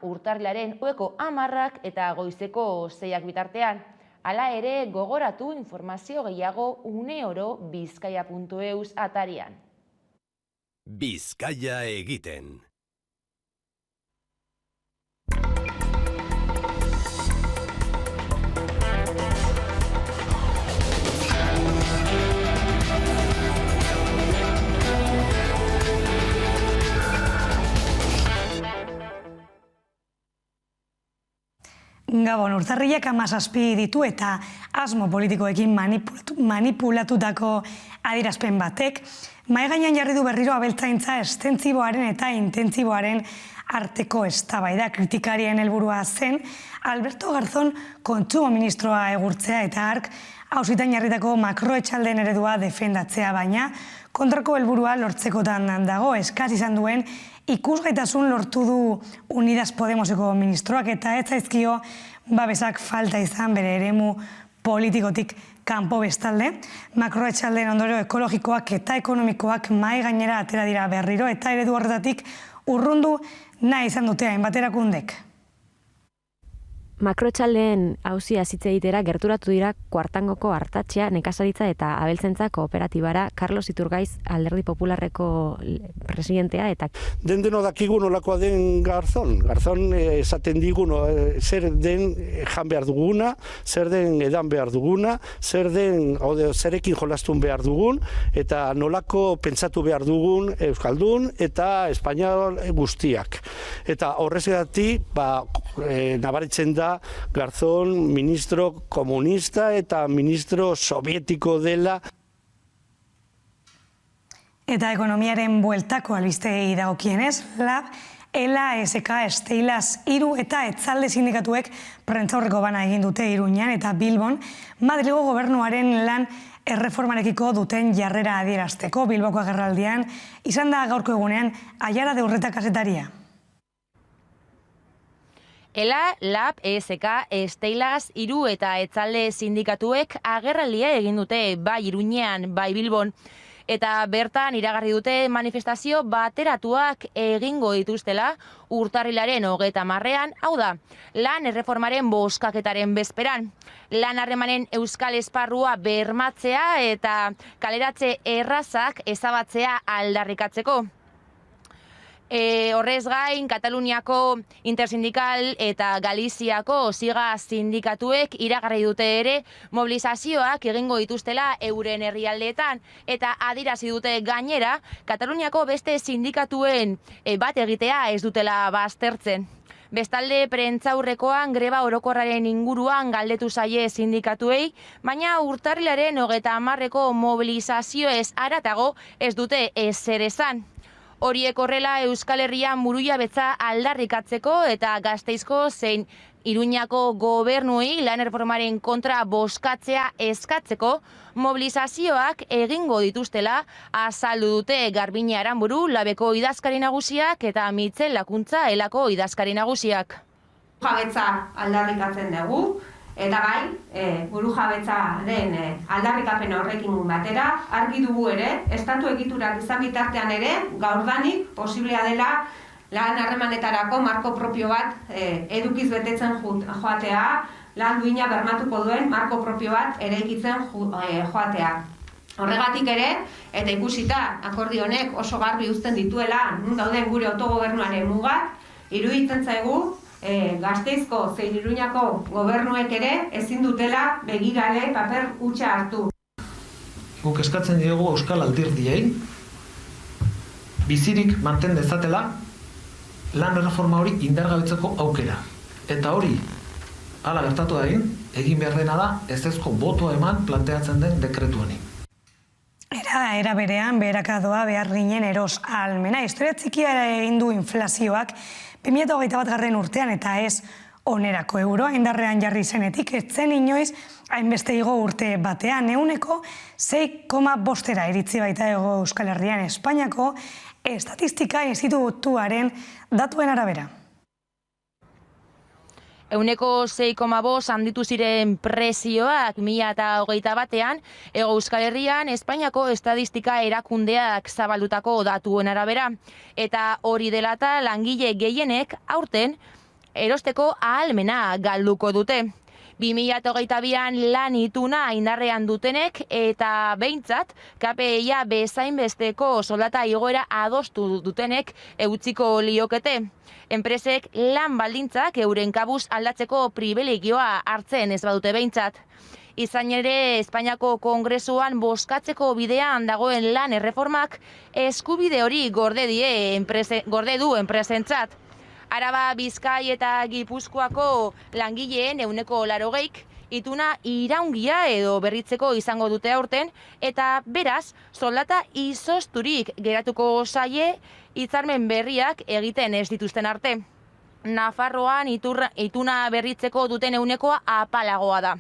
urtarrilaren gaueko 10 eta goizeko 6 bitartean. Hala ere, gogoratu informazio gehiago uneoro bizkaia.eus atarian. Bizkaia egiten. Gabon, urtarrilak 17 ditu eta asmo politikoekin manipulatutako adierazpen batek, mahai gainean jarri du berriro abeltzaintza estentsiboaren eta intentsiboaren arteko eztabaida. Kritikarien helburua zen Alberto Garzón kontsumo ministroa egurtzea eta hark auzitan jarritako makroetxaldeen eredua defendatzea, baina kontrako helburua lortzekotan dago. Eskaz izan duen ikusgaitasun lortu du Unidas Podemoseko ministroak eta ez zaizkio babesak falta izan bere eremu politikotik kanpo bestalde. Makroetxaldeen ondorio ekologikoak eta ekonomikoak mahai gainera atera dira berriro eta eredu horretatik urrundu nahi izan dute hainbat erakundek. Makroetxaldeen auzia hitz egitera gerturatu dira Kuartangoko Artatxea, Nekazaritza eta Abeltzaintza Kooperatibara Carlos Iturgaiz Alderdi Popularreko presidentea eta deno dakigu nolakoa den Garzón. Garzón esaten digu zer den jan behar duguna, zer den edan behar duguna, zer den zerekin jolastun behar dugun eta nolako pentsatu behar dugun euskaldun eta espainiol guztiak. Eta horrezgatik nabaritzen da Garzón ministro komunista eta ministro sovietiko dela. Eta ekonomiaren bueltako albistei dagokienez, LAB, ELA, ESK, Steilas, Hiru eta Etzalde sindikatuek prentsaurreko bana egin dute Iruñan eta Bilbon, Madrilgo gobernuaren lan erreformarekiko duten jarrera adierazteko. Bilboko agerraldian izan da gaurko egunean Aiara de Urreta kazetaria. ELA, LAB, ESK, Steilas, Hiru eta Etzalde sindikatuek agerraldia egin dute bai Iruñean, bai Bilbon. Eta bertan iragarri dute manifestazio bateratuak egingo dituztela urtarrilaren 30ean, hau da, lan erreformaren bozkaketaren bezperan. Lan harremanen euskal esparrua bermatzea eta kaleratze errazak ezabatzea aldarrikatzeko. Horrez gain, Kataluniako Intersindikal eta Galiziako Siga sindikatuek iragarri dute ere mobilizazioak egingo dituztela euren herrialdeetan eta adierazi dute gainera Kataluniako beste sindikatuen bat egitea ez dutela baztertzen. Bestalde, prentsaurrekoan greba orokorraren inguruan galdetu zaie sindikatuei, baina urtarrilaren 30eko mobilizazioez haratago ez dute ezer esan. Horiek horrela Euskal Herrian burujabetza aldarrikatzeko eta Gasteizko zein Iruñako gobernuei lan erreformaren kontra bozkatzea eskatzeko mobilizazioak egingo dituztela azaldu dute Garbiñe Aranburu, Labeko idazkari nagusiak eta Mitzel Lakuntza Elako idazkari nagusiak. Burujabetza aldarrikatzen dugu. Eta bai, burujabetzaren aldarrikapen horrekin batera, argi dugu ere, estatu egiturak izan bitartean ere, gaurdanik posiblea dela lan harremanetarako marko propio bat edukiz betetzen joatea, lan duina bermatuko duen marko propio bat eraikitzen joatea. Horregatik ere, eta ikusita akordio honek oso garbi uzten dituela, nun dauden gure autogobernuaren mugak, iruditzen zaigu, Gasteizko zein Iruñako gobernuek ere ezin dutela begirale paper hutsa hartu. Guk eskatzen diogu Euskal Alderdiei bizirik manten dezatela lan erreforma hori indargabetzeko aukera. Eta hori, hala gertatu egin behar dena da ezezko botoa eman planteatzen den dekretu honi. Era berean, beherakadoa behar ginen eros ahalmena. Historia txikia egin du inflazioak 2021 urtean eta ez onerako euroa indarrean jarri zenetik, etzen inoiz hainbeste igo urte batean, ehuneko 6,5 iritzi baita ego Euskal Herrian. Espainiako Estatistika Institutuaren datuen arabera. Ehuneko 6,5 handitu ziren prezioak 2021ean, Hego Euskal Herrian Espainiako Estatistika erakundeak zabaldutako datuen arabera. Eta hori dela eta langile gehienek aurten erosteko ahalmena galduko dute. 2022an lan ituna indarrean dutenek eta behintzat KPIa bezainbesteko soldata igoera adostu dutenek eutziko liokete. Enpresek lan baldintzak euren kabuz aldatzeko pribilegioa hartzen ez badute behintzat. Izan ere, Espainiako Kongresuan bozkatzeko bidean dagoen lan erreformak eskubide hori gorde du enpresentzat. Araba, Bizkai eta Gipuzkoako langileen 80%, ituna iraungia edo berritzeko izango dute aurten, eta beraz, soldata izozturik geratuko zaie hitzarmen berriak egiten ez dituzten arte. Nafarroan ituna berritzeko duten 100%a apalagoa da.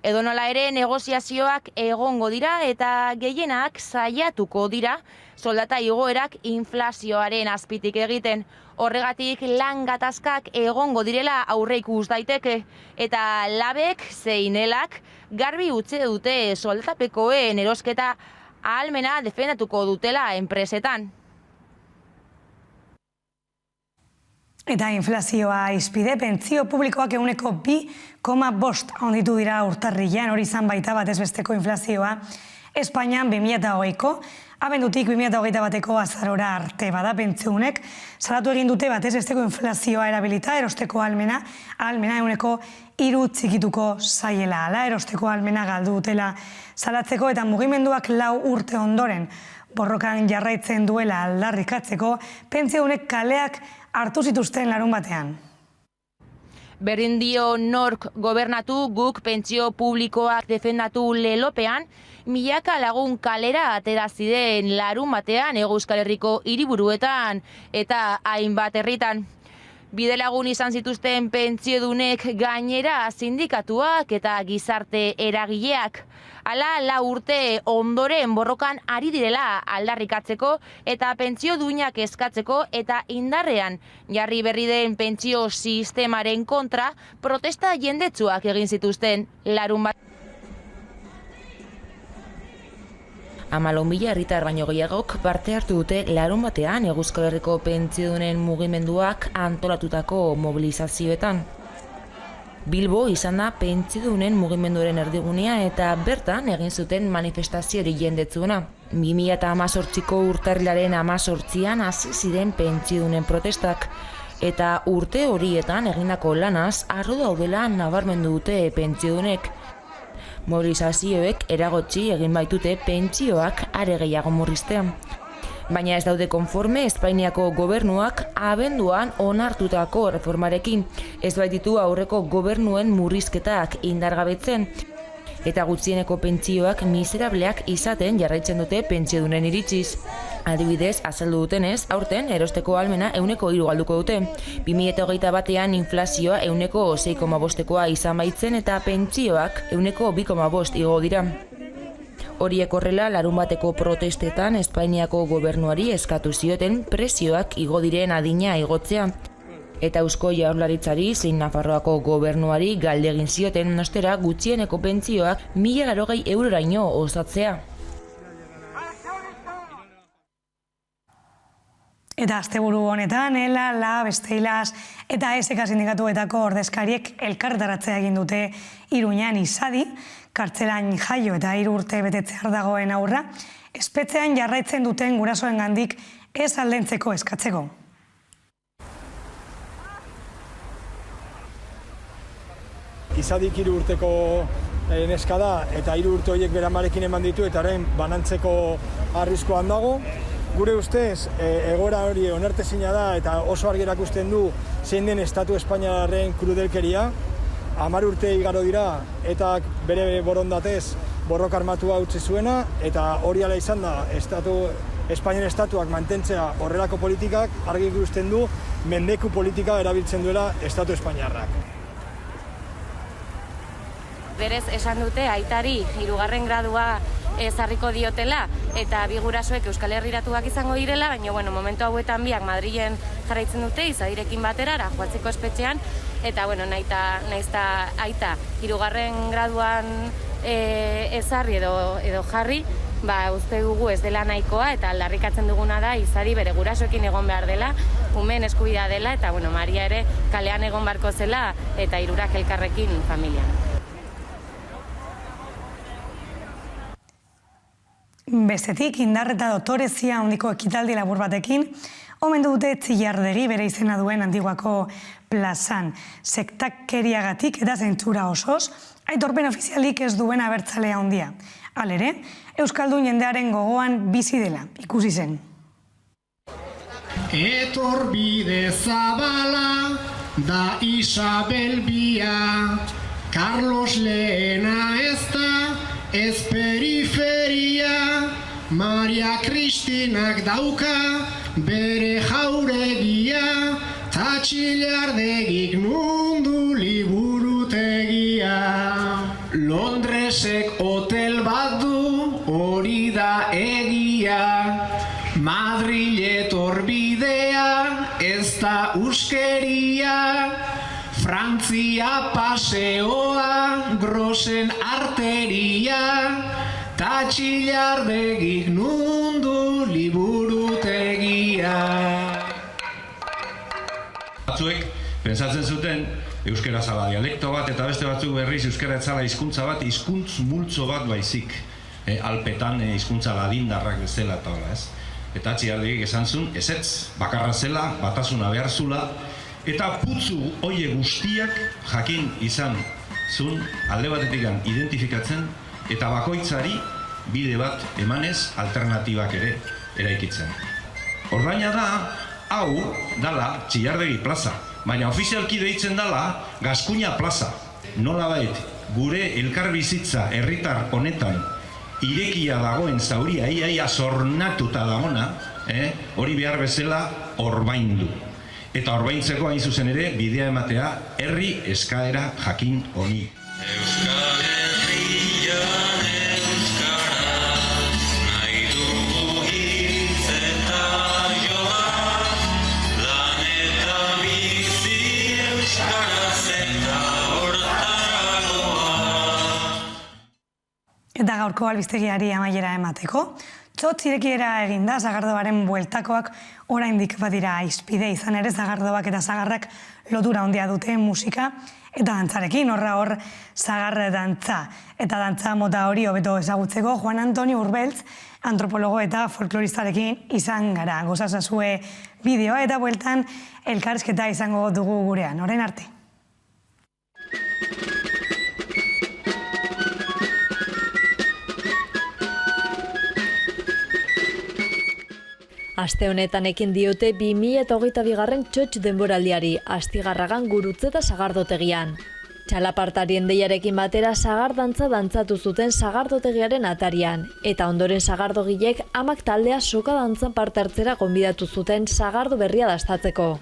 Edonola ere negoziazioak egongo dira eta gehienak saiatuko dira soldata igoerak inflazioaren azpitik egiten. Horregatik lan gatazkak egongo direla aurreikus daiteke eta labek zein elak garbi utzi dute soldatapekoen erosketa ahalmena defendatuko dutela enpresetan. Eta inflazioa izpide, pentsio publikoak 2,5% handitu dira urtarrilean, hori izan baita batez besteko inflazioa Espainian 2020ko, abendutik 2021ko azarora arte bada pentsiunek, salatu egin dute batez besteko inflazioa erabilita, erosteko ahalmena 3 txikituko zaiela, ala erosteko ahalmena galdu dutela salatzeko eta mugimenduak 4 urte ondoren borrokan jarraitzen duela aldarrikatzeko, pentsiunek kaleak hartu zituzten larun batean. Berdin dio nork gobernatu, guk pentsio publikoak defendatu lelopean, milaka lagun kalera atera ziren larun batean Hego Euskal Herriko hiriburuetan eta hainbat herritan. Bidelagun izan zituzten pentsiodunek gainera sindikatuak eta gizarte eragileak. Hala 4 urte ondoren borrokan ari direla aldarrikatzeko eta pentsio duinak eskatzeko eta indarrean jarri berri den pentsio sistemaren kontra protesta jendetsuak egin zituzten larun bat. 14.000 herritar baino gehiagok parte hartu dute larun batean Hego Euskal Herriko pentsiodunen mugimenduak antolatutako mobilizazioetan. Bilbo izan da pentsiodunen mugimenduaren erdigunea eta bertan egin zuten manifestaziorik jendetsuena. 2018ko urtarrilaren 18an hasi ziren pentsiodunen protestak eta urte horietan egindako lanaz harro daudela nabarmendu dute pentsiodunek. Mobilizazioek eragotzi egin baitute pentsioak are gehiago murriztean. Baina ez daude konforme Espainiako gobernuak abenduan onartutako reformarekin. Ez baititu aurreko gobernuen murrizketak indargabetzen. Eta gutxieneko pentsioak miserableak izaten jarraitzen dute pentsiodunen iritziz. Adibidez, azaldu dutenez, aurten erosteko ahalmena 3% galduko dute. 2021an inflazioa 6,5%koa izan baitzen eta pentsioak 2,5% igo dira. Horiek horrela, larun bateko protestetan Espainiako gobernuari eskatu zioten prezioak igo diren adina igotzea. Eta Eusko Jaurlaritzari zein Nafarroako gobernuari galde egin zioten ostera gutxieneko pentsioak 1.080 euroraino osatzea. Eta asteburu honetan, ELA, LAB, Steilas eta SK sindikatuetako ordezkariek elkarretaratzea egin dute Iruñan izadi, kartzelan jaio eta 3 urte betetzear dagoen aurra, espetxean jarraitzen duten gurasoengandik ez aldentzeko eskatzeko. Izadik 3 urteko neska da eta 3 urte horiek beramarekin eman ditu eta orain banantzeko arriskoan dago. Gure ustez, egoera hori onartezina da eta oso argi erakusten du zein den Estatu Espainiarraren krudelkeria. 10 urte igaro dira eta bere borondatez borroka armatua utzi zuena eta hori ala izan da Espainian Estatuak mantentzea horrelako politikak argi ikusten du mendeku politika erabiltzen duela Estatu Espainiarrak. Berez esan dute aitari 3. gradua ezarriko diotela eta 2 gurasoek Euskal Herriratuak izango direla, baina momentu hauetan biak Madrilen jarraitzen dute izadirekin baterara joatzeko espetxean eta naizta aita 3. graduan ezarri edo jarri, uste dugu ez dela nahikoa eta aldarrikatzen duguna da izari bere gurasoekin egon behar dela, umeen eskubidea dela eta Maria ere kalean egon beharko zela eta hirurak elkarrekin familian. Bestetik, indar eta dotorezia handiko ekitaldi labur batekin, omen dute Txillardegi bere izena duen Antiguako plazan. Sektakeriagatik eta zentzura osoz, aitorpen ofizialik ez duen abertzalea handia. Halere, Euskaldun jendearen gogoan bizi dela, ikusi zen. Etorbide zabala da Isabel bia, Carlos lehena ez da, ez periferia, Maria Kristinak dauka bere jauregia, ta Txillardegik nundu liburutegia. Londresek hotel bat du, hori da egia, Madril etorbidea, ez da uskeria, Frantzia paseoa, Grosen arteria, ta Txillardegik nundu liburutegia. Batzuek pentsatzen zuten euskara zala dialekto bat eta beste batzuk berriz euskara etzala hizkuntza bat, hizkuntz multzo bat baizik. Alpetan hizkuntza ladindarrak bezala eta hola, ez? Eta Txillardegik esan zuen, ezetz, bakarra zela, batasuna behar zula, eta putzu hoie guztiak jakin izan zuen alde batetik identifikatzen eta bakoitzari bide bat emanez alternatibak ere eraikitzen. Ordaina da, hau dala Txillardegi plaza, baina ofizialki deitzen dala Gaskuña plaza. Nolabait, gure elkarbizitza herritar honetan irekia dagoen zauria, iaia zornatuta dagona, hori behar bezala orbaindu. Eta orbaintzeko hain zuzen ere bidea ematea herri eskaera jakin honi. Euskal Herrian euskara, nahi dugu hitz eta joa, lan eta bizi euskaraz eta hortaragoa. Eta gaurko albistegiari amaiera emateko, txotx irekiera eginda Sagardoaren bueltakoak oraindik badira izpide izan ere Sagardoak eta Sagarrak lotura handia dute musika eta dantzarekin, hor Sagar dantza. Eta dantza mota hori hobeto ezagutzeko Juan Antoni Urbeltz, antropologo eta folkloristarekin izan gara. Gozazazue bideoa eta bueltan elkarrizketa izango dugu gurean. Orain arte. Aste honetan ekin diote 2022 txotx denboraldiari, Astigarragan Gurutze eta Sagardotegian. Txalapartarien deiarekin batera Sagar dantza dantzatu zuten Sagardotegiaren atarian, eta ondoren sagardogilek amak taldea soka dantzan parte hartzera gonbidatu zuten Sagardo berria dastatzeko.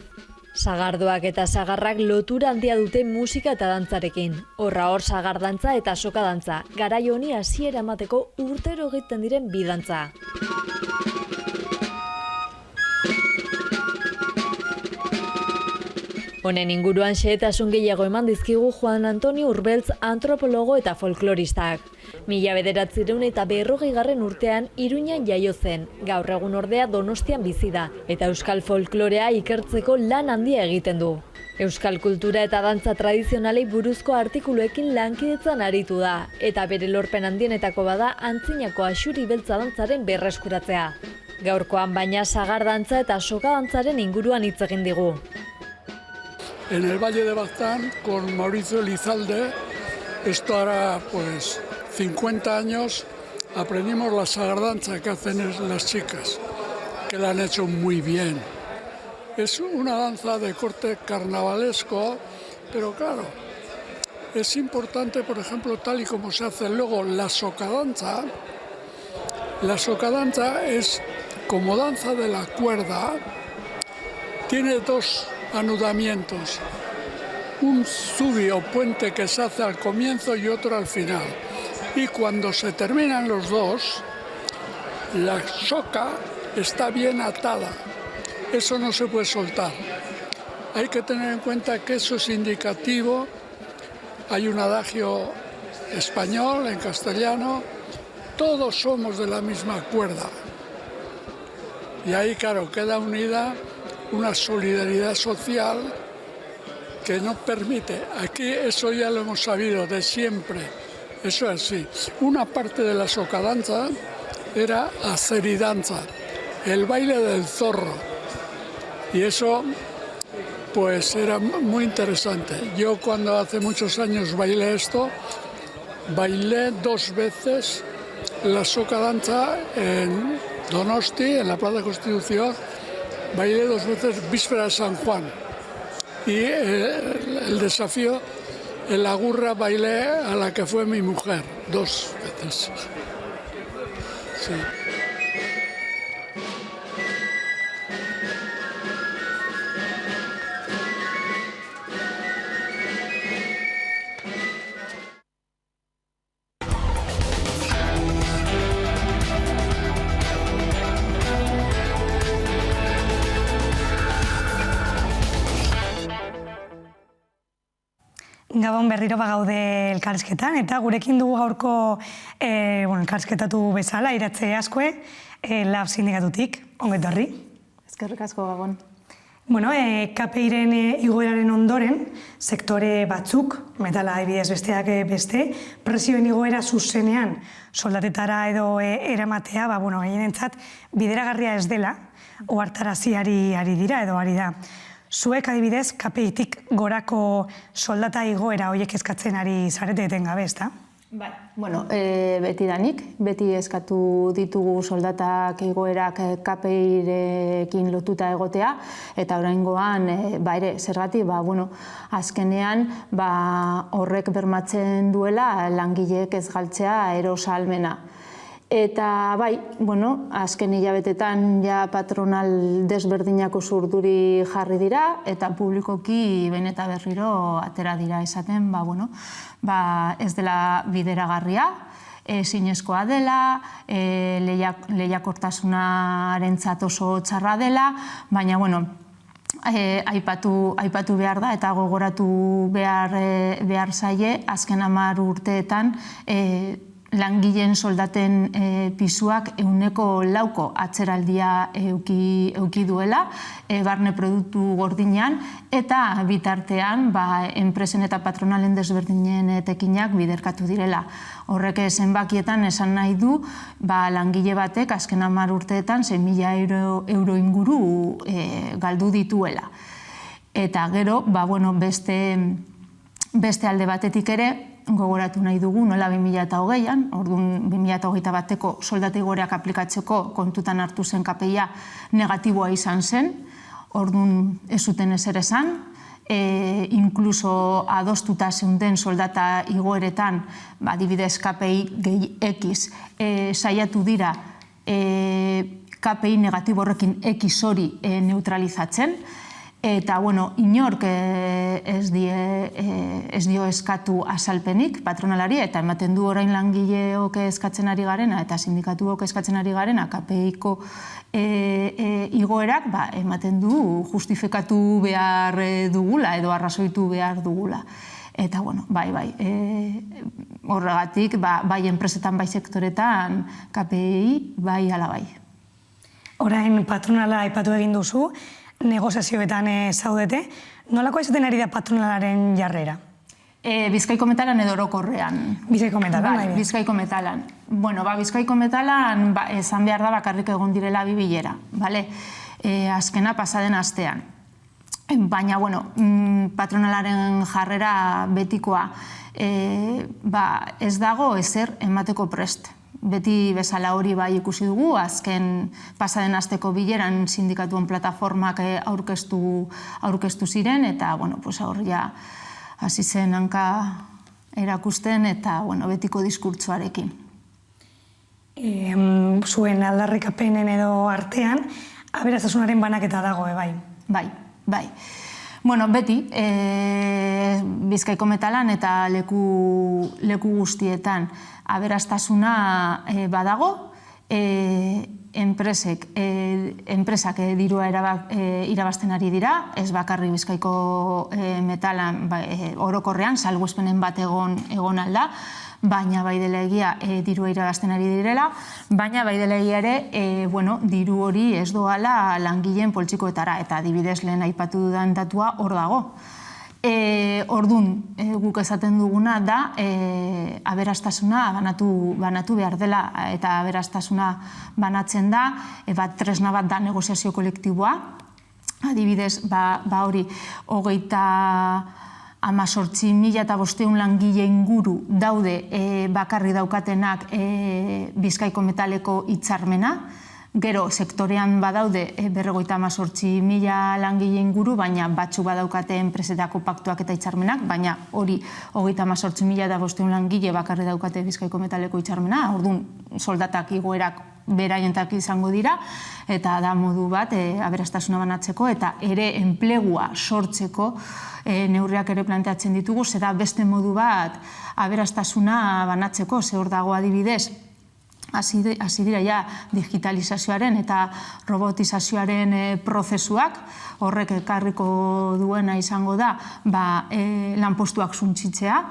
Sagardoak eta Sagarrak lotura handia dute musika eta dantzarekin. Horra hor Sagar dantza eta soka dantza, garai honi hasiera emateko urtero egiten diren bi dantza. Honen inguruan xehetasun gehiago eman dizkigu Juan Antoni Urbeltz antropologo eta folkloristak. 1940 urtean Iruñan jaio zen, gaur egun ordea Donostian bizi da, eta euskal folklorea ikertzeko lan handia egiten du. Euskal kultura eta dantza tradizionalei buruzko artikuluekin lankidetzan aritu da, eta bere lorpen handienetako bada antzinako axuri beltza dantzaren berreskuratzea. Gaurkoan baina Sagar dantza eta soka dantzaren inguruan hitz egin digu. En el Valle de Baztán, con Mauricio Lizalde, esto hará 50 años, aprendimos la sagardanza que hacen las chicas, que la han hecho muy bien. Es una danza de corte carnavalesco, pero claro, es importante, por ejemplo, tal y como se hace luego la socadanza. La socadanza es como danza de la cuerda, tiene dos anudamientos, un zubi o puente que se hace al comienzo y otro al final. Y cuando se terminan los dos, la soca está bien atada. Eso no se puede soltar. Hay que tener en cuenta que eso es indicativo. Hay un adagio español, en castellano, todos somos de la misma cuerda. Y ahí, claro, queda unida una solidaridad social que no permite. Aquí eso ya lo hemos sabido de siempre, eso es así. Una parte de la socadanza era aceridanza, el baile del zorro. Y eso pues era muy interesante. Yo cuando hace muchos años bailé esto, bailé 2 veces la socadanza en Donosti, en la Plaza Constitución, bailé 2 veces Víspera de San Juan. Y el desafío, en la Gurra bailé a la que fue mi mujer, 2 veces. Sí. Gabon berriro bagaude elkarrizketan, eta gurekin dugu gaurko elkarrizketatu bezala, Iratxe Azkue, Lab sindikatutik, onget horri. Eskerrik asko, Gabon. KPIren igoeraren ondoren, sektore batzuk, metala adibidez besteak beste, prezioen igoera zuzenean soldatetara edo eramatea, gehienentzat bideragarria ez dela, ohartarazi ari dira edo ari da. Zuek adibidez, KPI-tik gorako soldata igoera horiek eskatzen ari zarete etengabe, ezta? Bai, beti danik, beti eskatu ditugu soldatak igoerak KPI-rekin lotuta egotea, eta oraingoan, ere, zergatik, azkenean horrek bermatzen duela langileek ez galtzea erosalmena. Eta azken hilabetetan patronal desberdinako zurduri jarri dira, eta publikoki behin eta berriro atera dira esaten, ez dela bideragarria, ezinezkoa dela, lehiakortasunarentzat oso txarra dela, baina, aipatu behar da eta gogoratu behar zaie, azken 10 urteetan, langileen soldaten pisuak 4% atzeraldia euki duela, barne produktu gordinean, eta bitartean enpresen eta patronalen desberdinen etekinak biderkatu direla. Horrek zenbakietan esan nahi du, langile batek azken 10 urteetan 6.000 euro inguru galdu dituela. Eta gero, beste alde batetik ere, gogoratu nahi dugu, nola 2020an, orduan 2021ko soldata igoerak aplikatzeko kontutan hartu zen KPI-a negatiboa izan zen, orduan ez zuten ezer esan, inkluso adostuta zeunden soldata igoeretan, adibidez KPI gehi X, saiatu dira KPI negatibo horrekin X hori neutralizatzen, eta, inork ez dio eskatu azalpenik patronalari, eta ematen du orain langileok eskatzen ari garena, eta sindikatuok eskatzen ari garena, KPI-ko igoerak, ematen du justifikatu behar dugula, edo arrazoitu behar dugula. Eta, horregatik, bai enpresetan, bai sektoretan, KPI, bai ala bai. Orain patronala aipatu egin duzu, negoziazioetan zaudete, nolako izaten ari da patronalaren jarrera? Bizkaiko Metalan edo orokorrean. Bizkaiko Metalan, bai. Bizkaiko Metalan. Bizkaiko Metalan esan behar da bakarrik egon direla 2 bilera, azkena pasaden astean. Baina, patronalaren jarrera betikoa ez dago ezer emateko prest. Beti bezala hori ikusi dugu, azken pasaden asteko bileran sindikatuen plataformak aurkeztu ziren, eta hor hasi zen hanka erakusten eta betiko diskurtsoarekin. Zuen aldarrikapenen edo artean, aberastasunaren banaketa dago, bai? Bai. Beti, Bizkaiko Metalan eta leku guztietan aberastasuna badago, enpresak dirua irabazten ari dira, ez bakarri Bizkaiko Metalan orokorrean, salbuespenen bat egon alda, baina bai dela egia dirua irabazten ari direla, baina bai dela egia ere, diru hori ez doala langileen poltsikoetara, eta adibidez lehen aipatu dudan datua hor dago. Ordun guk esaten duguna da aberastasuna banatu behar dela, eta aberastasuna banatzen da, tresna bat da negoziazio kolektiboa, adibidez, hori 18.500 langile inguru daude bakarri daukatenak Bizkaiko Metaleko hitzarmena, gero sektorean badaude 58.000 langile inguru, baina batzuk badaukate enpresetako paktuak eta hitzarmenak, baina hori 38.500 langile bakarri daukate Bizkaiko Metaleko hitzarmena, orduan soldatak igoerak beraientak izango dira, eta da modu bat aberastasuna banatzeko, eta ere enplegua sortzeko neurriak ere planteatzen ditugu, zera beste modu bat aberastasuna banatzeko, ze hor dago adibidez, hasi dira ja digitalizazioaren eta robotizazioaren prozesuak, horrek ekarriko duena izango da lanpostuak suntsitzea,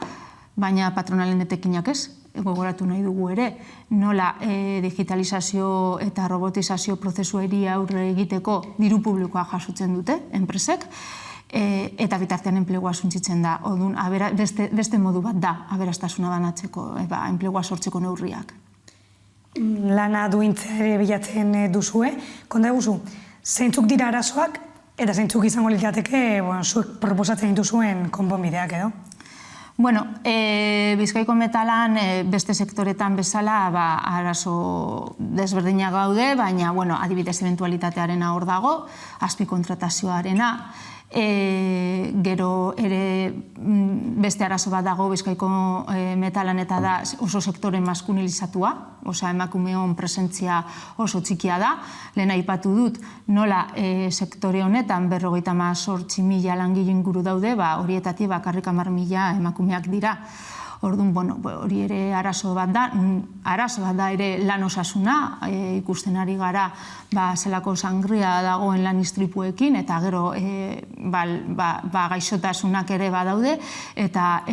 baina patronalen etekinak ez, gogoratu nahi dugu ere, nola digitalizazio eta robotizazio prozesuari aurre egiteko diru publikoa jasotzen dute, enpresek, eta bitartean enplegua suntsitzen da. Orduan, beste modu bat da aberastasuna banatzeko, enplegua sortzeko neurriak. Lana duintzea ere bilatzen duzue, konta eguzu, zeintzuk dira arazoak, eta zeintzuk izango lirateke zuek proposatzen dituzuen konponbideak edo? Bueno, Bizkaiko Metalan beste sektoretan bezala arazo desberdinak gaude, baina adibidez eventualitatearena hor dago, azpikontratazioarena, gero ere beste arazo bat dago Bizkaiko Metalan eta da oso sektore maskulinizatua, osea emakumeon presentzia oso txikia da, lehen aipatu dut nola sektore honetan 58.000 langile inguru daude, horietatik bakarrik 10.000 emakumeak dira. Orduan, hori ere arazo bat da ere lan osasuna, ikusten ari gara zelako sangria dagoen lan istripuekin, eta gero gaixotasunak ere badaude, eta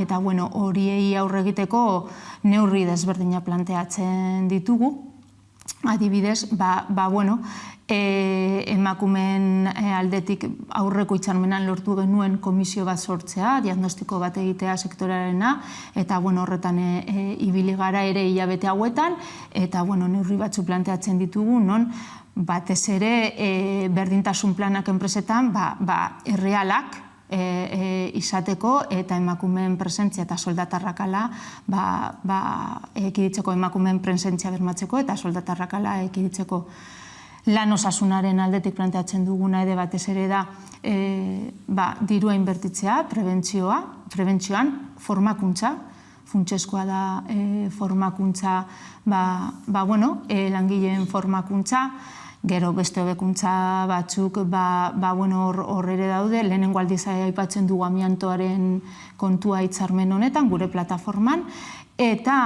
horiei aurre egiteko neurri desberdina planteatzen ditugu. Adibidez, emakumeen aldetik aurreko hitzarmenan lortu genuen komisio bat sortzea, diagnostiko bat egitea sektorearena, eta horretan ibili gara ere hilabete hauetan, eta neurri batzu planteatzen ditugu, non batez ere berdintasun planak enpresetan errealak izateko, eta emakumeen presentzia eta soldatarrakala ekiditzeko, emakumeen presentzia bermatzeko eta soldatarrakala ekiditzeko. Lan osasunaren aldetik planteatzen duguna ere batez ere da dirua inbertitzea, prebentzioan, formakuntza, funtsezkoa da formakuntza, langileen formakuntza, gero beste hobekuntza batzuk hor ere daude, lehenengo aldiz aipatzen dugu amiantoaren kontua hitzarmen honetan, gure plataforman, eta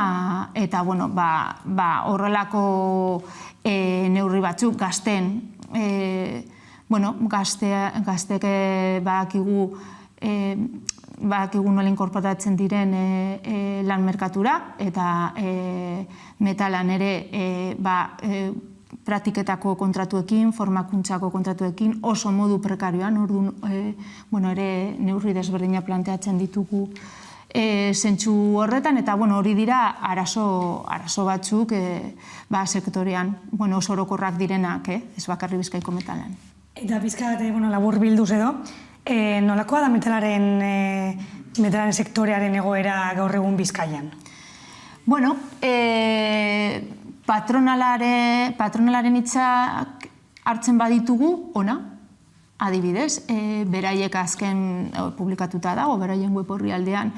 horrelako neurri batzuk gazten, gaztek badakigu nola inkorporatzen diren lan merkatura, eta Metalan ere praktiketako kontratuekin, formakuntzako kontratuekin, oso modu prekarioan, orduan ere neurri desberdina planteatzen ditugu zentsu horretan, eta hori dira arazo batzuk sektorean, oso orokorrak direnak, ez bakarri Bizkaiko Metalan. Eta pizkat labur bilduz edo, nolakoa da metalaren sektorearen egoera gaur egun Bizkaian? Patronalaren hitzak hartzen baditugu, ona, adibidez, beraiek azken publikatuta dago, beraien web orrialdean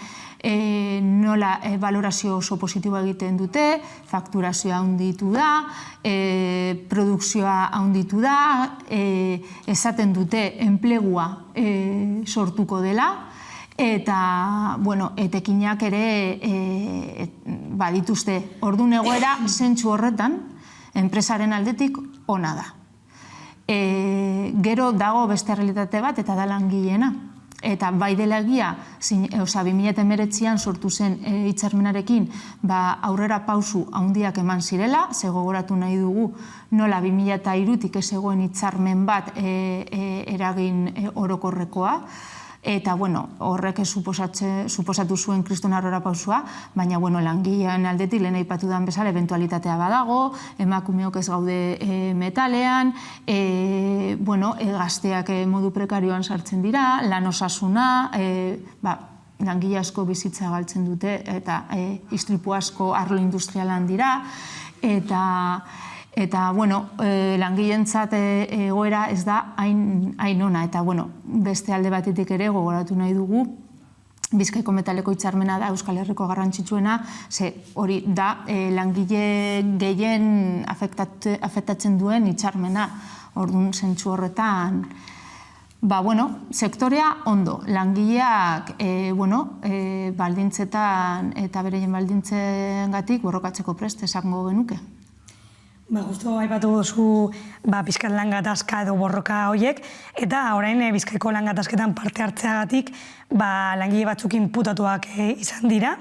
nola valorazio oso positiboa egiten dute, fakturazioa handitu da, produkzioa handitu da, esaten dute enplegua sortuko dela, eta etekinak ere badituzte. Orduan egoera zentzu horretan, enpresaren aldetik ona da. Gero dago beste realitate bat, eta da langileena. Eta bai dela egia, 2019an sortu zen hitzarmenarekin aurrera pausu handiak eman zirela, ze gogoratu nahi dugu nola 2003tik ez zegoen hitzarmen bat eragin orokorrekoa, eta horrek suposatu zuen kriston aurrera pausua, baina langileen aldetik lehen aipatu den bezala ebentualitatea badago, emakumeok ez gaude metalean, gazteak modu prekarioan sartzen dira, lan osasuna, langile asko bizitza galtzen dute, eta istripu asko arlo industrialan dira, eta langileentzat egoera ez da hain ona, eta beste alde batetik ere gogoratu nahi dugu, Bizkaiko metaleko hitzarmena da Euskal Herriko garrantzitsuena, ze hori da langile gehien afektatzen duen hitzarmena, orduan zentzu horretan, sektorea ondo, langileak baldintzetan eta bereien baldintzengatik borrokatzeko prest esango genuke. Justo aipatu duzu Bizkaian lan gatazka edo borroka horiek, eta orain Bizkaiko lan gatazketan parte hartzeagatik langile batzuk inputatuak izan dira.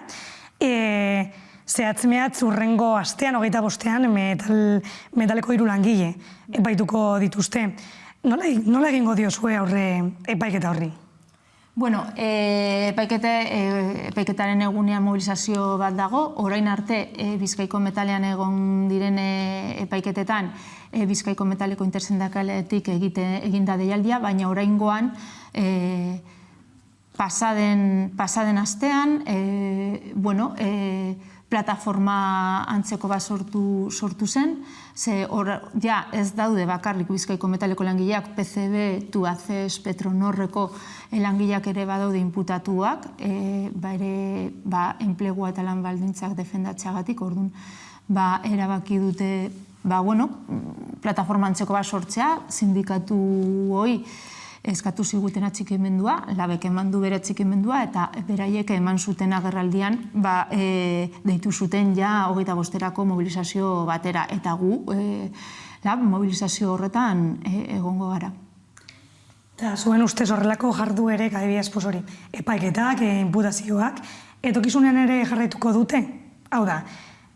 Zehatz-mehatz urrengo astean, 25ean, metaleko 3 langile epaituko dituzte. Nola egingo diozue aurre epaiketa horri? Epaiketaren egunean mobilizazio bat dago, orain arte Bizkaiko metalean egon diren epaiketetan Bizkaiko metaleko intersindikaletik eginda deialdia, baina oraingoan pasaden astean plataforma antzeko bat sortu zen, ze ez daude bakarrik Bizkaiko metaleko langileak, PCB, Tubacex, Petronorreko langileak ere badaude inputatuak, enplegua eta lan baldintzak defendatzeagatik, orduan erabaki dute plataforma antzeko bat sortzea, sindikatu hoi eskatu ziguten atxikimendua, labek eman du bere atxikimendua, eta beraiek eman zuten agerraldian deitu zuten 25erako mobilizazio batera, eta gu mobilizazio horretan egongo gara. Eta zuen ustez horrelako jarduerek adibidez hori, epaiketak, inputazioak, etorkizunean ere jarraituko dute? Hau da,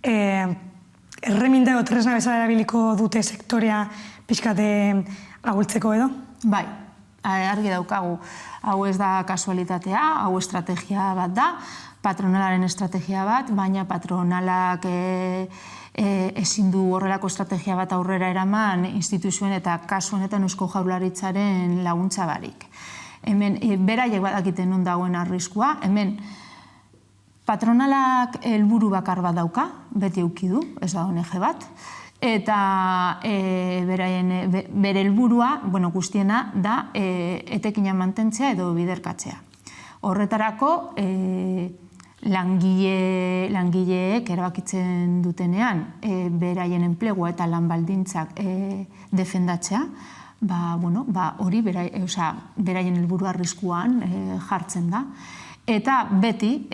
erreminda edo tresna bezala erabiliko dute sektorea pixkate ahultzeko edo? Bai. Argi daukagu, hau ez da kasualitatea, hau estrategia bat da, patronalaren estrategia bat, baina patronalak ezin du horrelako estrategia bat aurrera eraman instituzioen eta kasu honetan Eusko Jaurlaritzaren laguntza barik. Hemen, beraiek badakiten non dagoen arriskua, hemen patronalak helburu bakar bat dauka, beti eduki du, ez da ONG bat, eta bere helburua guztiena da etekina mantentzea edo biderkatzea. Horretarako langileek erabakitzen dutenean beraien enplegua eta lan baldintzak defendatzea, hori beraien helburua arriskuan jartzen da. Eta beti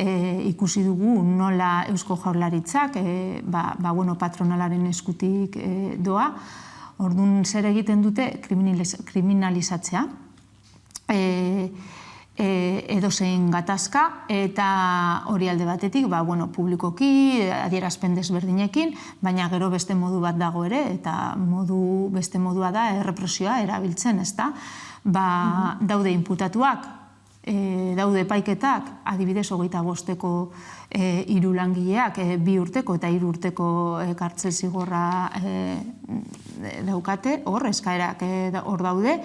ikusi dugu nola Eusko Jaurlaritzak patronalaren eskutik doa, orduan zer egiten dute kriminalizatzea edozein gatazka, eta hori alde batetik publikoki, adierazpen desberdinekin, baina gero beste modu bat dago ere, eta beste modua da errepresioa erabiltzen, ezta? Daude inputatuak, daude epaiketak, adibidez 25eko 3 langileak 2 urteko eta 3 urteko kartzel zigorra daukate, hor eskaerak hor daude,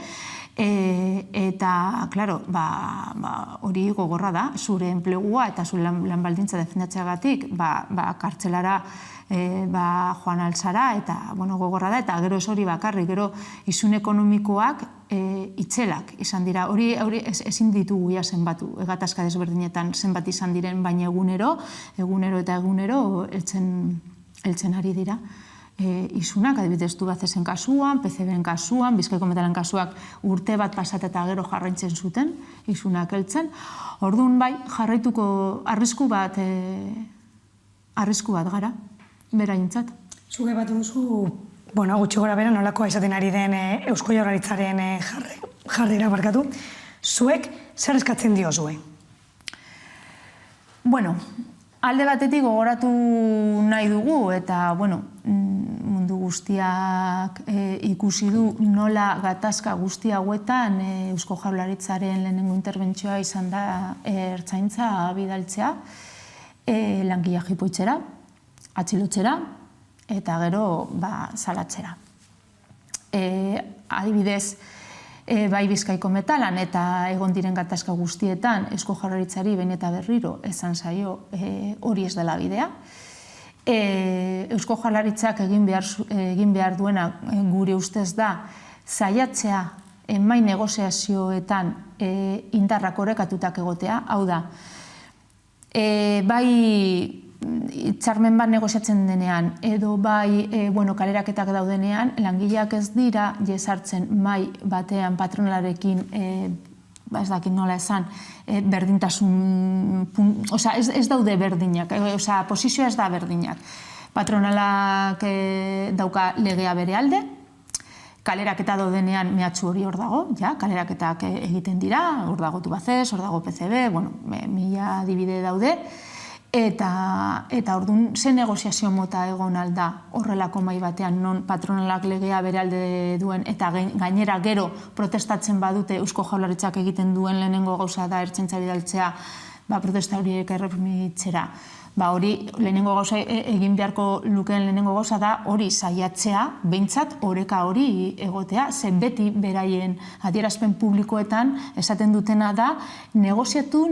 eta, klaro, hori gogorra da, zure enplegua eta zure lan baldintza defendatzeagatik, kartzelara joan altzara, eta gogorra da, eta gero ez hori bakarrik, gero isun ekonomikoak itzelak izan dira. Hori ezin ditugu zenbatu, gatazka desberdinetan zenbat izan diren, baina egunero eta egunero heltzen ari dira. Isunak, adibidez Tubacexen kasuan, PCB-en kasuan, Bizkaiko metalen kasuak urte bat pasat eta gero jarraitzen zuten, isunak heltzen. Orduan jarraituko arrisku bat gara, beraientzat. Zuge bat duzu bueno, gutxi gora bera nolakoa izaten ari den Eusko Jaurlaritzaren jarrera barkatu. Zuek, zer eskatzen diozue? Bueno, alde batetik gogoratu nahi dugu eta, bueno, mundu guztiak ikusi du nola gatazka guzti hauetan Eusko Jaurlaritzaren lehenengo interbentzioa izan da ertzaintza bidaltzea, langilea jipoitzera, atxilotzera eta gero salatzera. Adibidez, bai Bizkaiko Metalan eta egon diren gatazka guztietan Eusko Jaurlaritzari behin eta berriro esan zaio hori ez dela bidea. Eusko Jaurlaritzak egin behar duena gure ustez da saiatzea mai negoziazioetan indarrak orekatutak egotea, hau da, bai hitzarmen bat negoziatzen denean edo bai kaleraketak daudenean, langileak ez dira jesartzen mai batean patronalarekin, ez dakit nola esan, berdintasun, ez daude berdinak, posizioa ez da berdinak. Patronalak dauka legea bere alde, kaleraketa daudenean mehatxu hori hor dago, kaleraketak egiten dira, hor dago Tubacex, hor dago PCB, mila adibide daude, eta orduan ze negoziazio mota egon alda horrelako mai batean non patronalak legea bere alde duen eta gainera gero protestatzen badute Eusko Jaurlaritzak egiten duen lehenengo gauza da ertzaintza bidaltzea protesta horiek erreprimitzera. Hori lehenengo gauza egin beharko lukeen lehenengo gauza da hori saiatzea, behintzat oreka hori egotea, ze beti beraien adierazpen publikoetan esaten dutena da negoziatu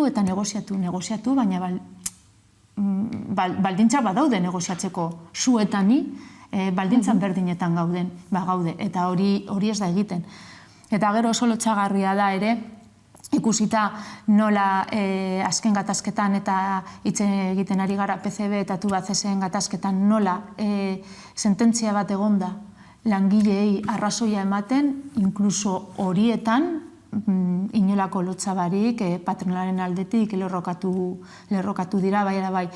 eta negoziatu, baina baldintzak badaude negoziatzeko zuetani, baldintzan berdinetan gaude, eta hori ez da egiten. Eta gero oso lotsagarria da ere, ikusita nola azken gatazketan eta hitz egiten ari gara PCB eta Tubacexen gatazketan nola sententzia bat egonda langileei arrazoia ematen, inkluso horietan inolako lotsabarik patronalaren aldetik lerrokatu dira, bai,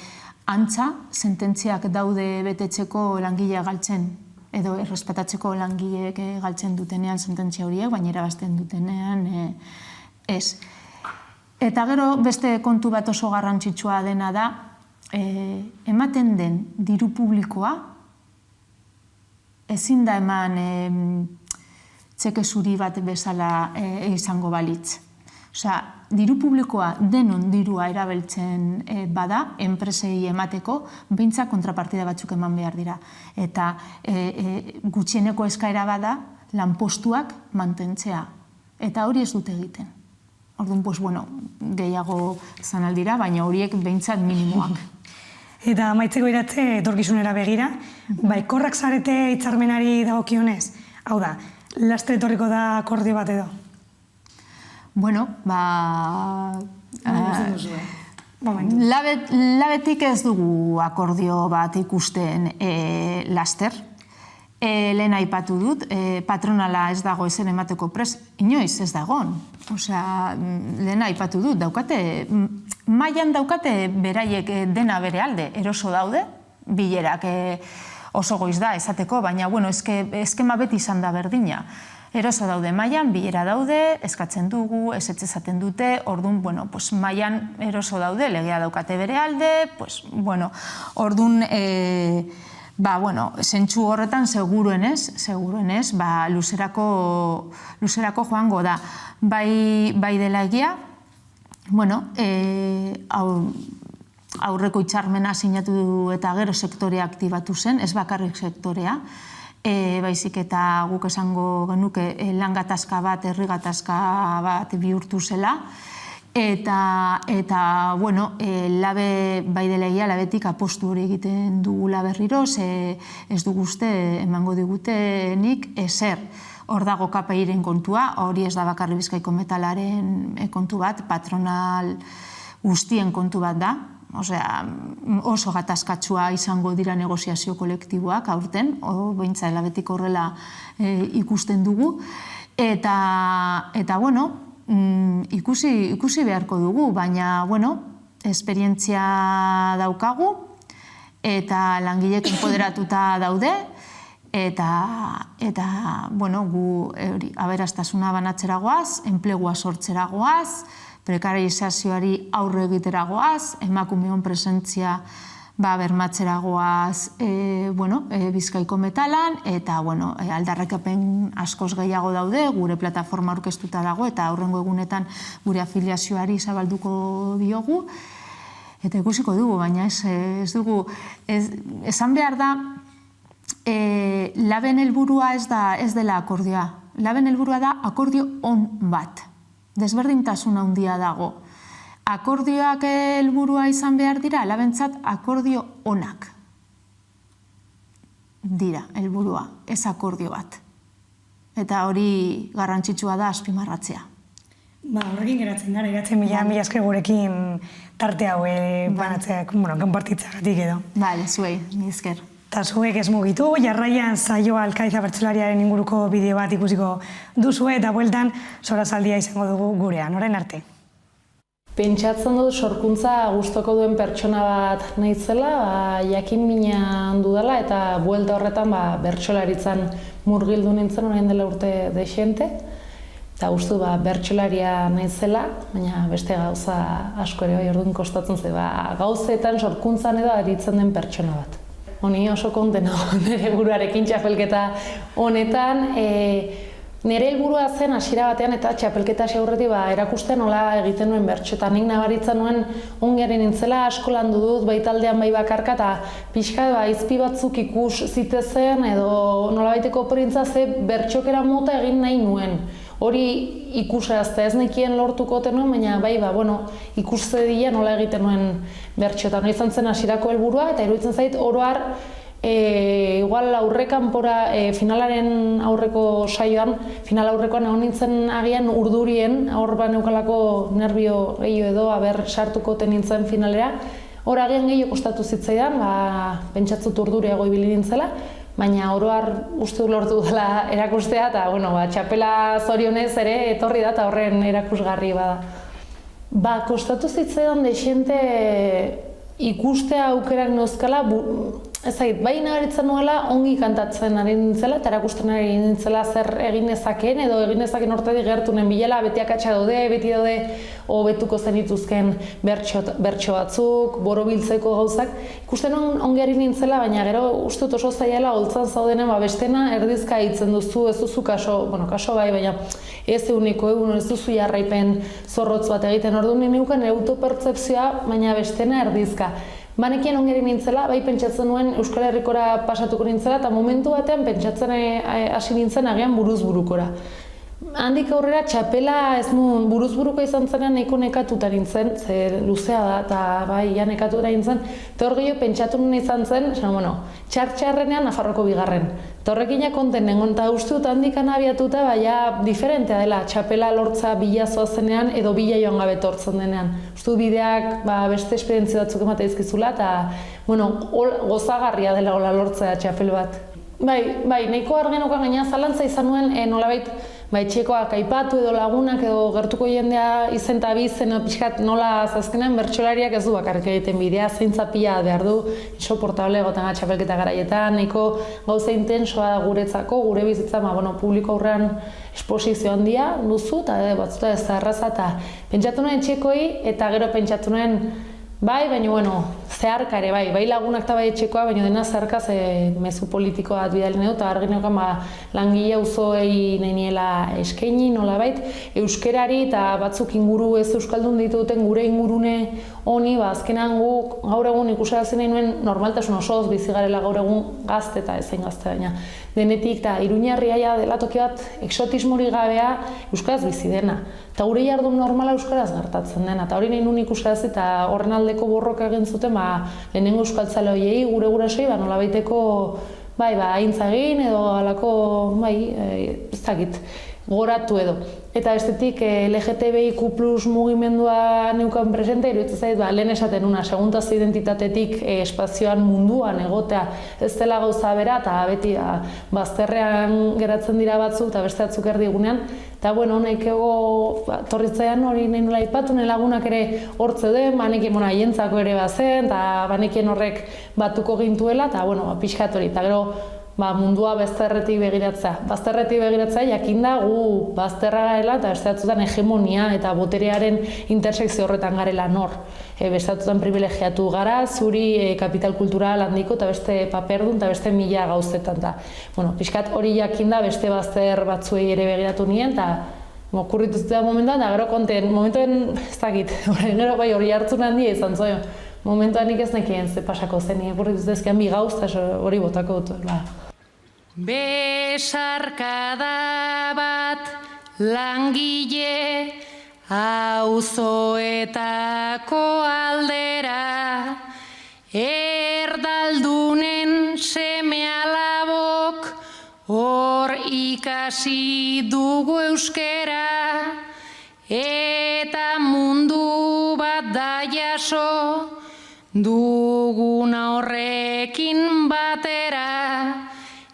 antza sententziak daude betetzeko langilea galtzen edo errespetatzeko langileek galtzen dutenean sententzia horiek, baina irabazten dutenean ez. Eta gero beste kontu bat oso garrantzitsua dena da, ematen den diru publikoa ezin da eman txeke zuri bat bezala izango balitz. Osea, diru publikoa denon dirua erabiltzen bada, enpresei emateko, behintzat kontrapartida batzuk eman behar dira. Eta gutxieneko eskaera bada, lanpostuak mantentzea. Eta hori ez dute egiten. Orduan, gehiago izan aldira, baina horiek behintzat minimoak. Eta amaitzeko iratze etorkizunera begira, baikorrak zarete hitzarmenari dagokionez? Hau da, laster etorriko da akordio bat edo? Bueno, labetik ez dugu akordio bat ikusten laster. Lehen aipatu dut, patronala ez dago ezen emateko pres, inoiz ez dagon. Osea, lehen aipatu dut, mailan daukate beraiek dena bere alde, eroso daude, bilerak oso goiz da esateko, baina, eskema beti izan da berdina. Eroso daude mailan, bilera daude, eskatzen dugu, ezetz esaten dute, orduan, mailan eroso daude, legea daukate bere alde, orduan, zentsu horretan seguruenez, luzerako joango da. Bai dela egia, aurreko hitzarmena sinatu eta gero sektorea aktibatu zen, ez bakarrik sektorea, baizik eta guk esango genuke lan gatazka bat, herri gatazka bat bihurtu zela, eta bai dela egia, labetik apostu hori egiten dugula berriro, ez dugu uste emango digutenik ezer. Hor dago KPI-ren kontua, hori ez da bakarri Bizkaiko Metalaren kontu bat, patronal guztien kontu bat da, oso gatazkatsua izango dira negoziazio kolektiboak aurten, behintzat labetik horrela ikusten dugu, eta ikusi beharko dugu, baina, esperientzia daukagu, eta langilek enpoderatuta daude, eta bueno, gu aberastasuna banatzera goaz, enplegua sortzera goaz, prekarizazioari aurre egitera goaz, emakumeon presentzia bermatzera goaz Bizkaiko Metalan, eta aldarrikapen askoz gehiago daude, gure plataforma aurkeztuta dago, eta aurrengo egunetan gure afiliazioari zabalduko diogu, eta ikusiko dugu, baina ez dugu, esan behar da, laben helburua ez dela akordioa. Laben helburua da akordio on bat. Desberdintasun handia dago. Akordioak helburua izan behar dira, labentzat akordio onak dira helburua, ez akordio bat. Eta hori garrantzitsua da azpimarratzea. Horrekin geratzen gara, mila esker gurekin tarte hau banatzeak, konpartitzagatik edo. Bale, zuei, mila esker. Eta zuek ez mugitu, jarraian saioa Alkaiza bertsolariaren inguruko bideo bat ikusiko duzue, eta bueltan sorazaldia izango dugu gurean, orain arte. Pentsatzen dut sorkuntza gustoko duen pertsona bat naizela, jakin minan dudala, eta buelta horretan bertsolaritzan murgildu nintzen orain dela urte dexente, eta gustu bertsolaria naizela, baina beste gauza asko ere orduan kostatzen ze, gauzetan sorkuntzan edo aritzen den pertsona bat. Honi oso kontena nire buruarekin txapelketa honetan. Nire helburua zen hasiera batean eta txapelketa hasi aurretik erakusten nola egiten nuen bertso. Eta nik nabaritzen nuen ongeri nintzela, asko landu dut, bai taldean bai bakarka, eta pixka izpi batzuk ikus zitezen edo nolabaiteko oporintza ze bertxokera mota egin nahi nuen. Hori ikuserazte ez nekien lortuko tenuen, baina ikuste dira nola egiten nuen bertxotan. Hori izan zen hasierako helburua, eta iruditzen zait oroar igual aurrekanpora finalaren aurreko saioan, final aurrekoan egon nintzen agian urdurien, hor neukalako nervio gehiago edo, sartuko nintzen finalera. Hor agian gehiago kostatu zitzaidan, pentsatzut urduriago ibili nintzela, baina oroar uste lortu dela erakustea, eta txapela zorionez ere etorri da, eta horren erakusgarri bada. Kostatu zitzaidan dexente ikustea aukerak nozkala, bai nabaritzen nuela ongi kantatzen ari nintzela, eta erakusten ari nintzela zer egin nezakeen, edo egin nezaken hortatik gertunen bilela, beti akatsa daude, beti daude hobetuko zenituzken bertso batzuk, borobiltzeko gauzak. Ikusten ongi ari nintzela, baina gero uste dut oso zaila holtzan zaudenen, bestena erdizka hitzen duzu, ez duzu kaso bai, baina ez eguneko egun, ez duzu jarraipen zorrotz bat egiten. Orduan niuken autopertzepzioa, baina bestena erdizka. Banekien ongeri nintzela, bai pentsatzen nuen Euskal Herrikora pasatuko nintzela, eta momentu batean pentsatzen hasi nintzen agian buruzburukora. Handik aurrera txapela ez nuen buruzburuko izan zenean nahiko nekatuta nintzen, ze luzea da, eta bai, nekatuta nintzen, eta hor gehiago pentsatu nuen izan zen, txar-txarrenean Nafarroko bigarren. Eta horrekin konten nengon, eta uste dut handikan abiatuta, diferentea dela, txapela lortza bila zoazenean edo bila joan gabe tortzen denean. Uste dut bideak beste esperientzia batzuk emate izkizula, eta gozagarria dela hola lortzea txapel bat. Bai, nahiko argenukan gaina zalantza izan nuen nolabait txekoak aipatu edo lagunak edo gertuko jendea izen eta bizen pixkat nola azkenean bertsolariak ez du bakarrik egiten bidea, zeintza pila behar du, insoportable egoten txapelketa garaietan, nahiko gauza intensoa guretzako, gure bizitza, publiko aurrean esposizio handia duzu, eta batzuta ez da erraza, eta pentsatu nuen txekoi, eta gero pentsatu nuen bai, baina, zeharka ere, bai lagunak eta bai etxekoa, baina dena zeharka mezu politikoa bidalen edo, eta argi neukan langile auzoei nahi niela eskaini, nolabait, euskerari eta batzuk inguru ez euskaldun dituten gure ingurune honi, azkenan guk gaur egun ikusarazin nahi nuen normaltasun osoz bizi garela gaur egun gazte eta ezein gazte, baina denetik eta Iruñerria dela toki bat exotismori gabea euskaraz bizi dena. Eta gure jardun normala euskaraz gertatzen dena, eta hori nahi nun ikusaraz eta horren aldeko borroka egin zuten, lehenengo euskaltzale horiei, gure gurasoi, nolabaiteko haintza egin edo alako, ez dakit, goratu edo. Eta bestetik LGTBIQ+ mugimendua neukan presente, iruditzen zait, lehen esaten una, seguntaz identitatetik espazioan munduan egotea ez dela gauza bera, eta beti bazterrean geratzen dira batzuk, eta beste batzuk erdigunean. Eta, naik ego torritzaian hori nahi nola ipatu, lagunak ere hor zeuden, banekien haientzako ere bazen, eta banekien horrek batuko gintuela, eta pixkat hori. Eta gero, mundua bazterretik begiratzea. Bazterretik begiratzea jakinda gu bazterra garela eta beste batzuetan hegemonia eta boterearen intersekzio horretan garela nor. Beste batzuetan privilegiatu gara, zuri kapital kultural handiko eta beste paperdun eta beste mila gauzetan. Pixkat hori jakinda beste bazter batzuei ere begiratu nien eta okurritu zutea momentuan, eta gero momentuen ez dakit, gero bai hori hartzun handia izan zoio. Momentuan nik ez nekien ze pasako zen, okurritu zuzezkean bi gauz, hori botako dut. Besarkada bat langile auzoetako aldera, erdaldunen seme alabok hor ikasi dugu euskera, eta mundu bat da jaso duguna horrekin batera,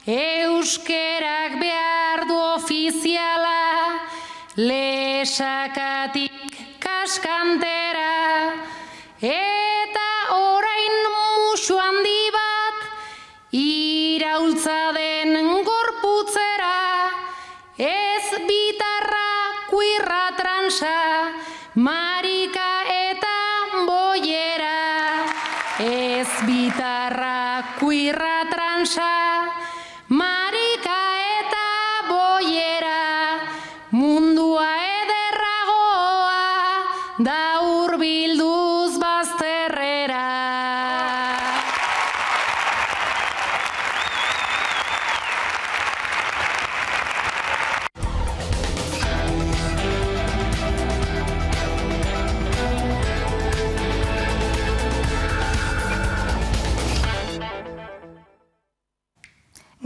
euskerak behar du ofiziala, lesakatik kaskantera, eta orain musu handi bat iraultza den gorputzera, ez bitarra, kuirra, transa, marika eta boiera. Ez bitarra, kuirra, transa, marika eta boiera, mundua ederragoa da hurbilduz bazterrera.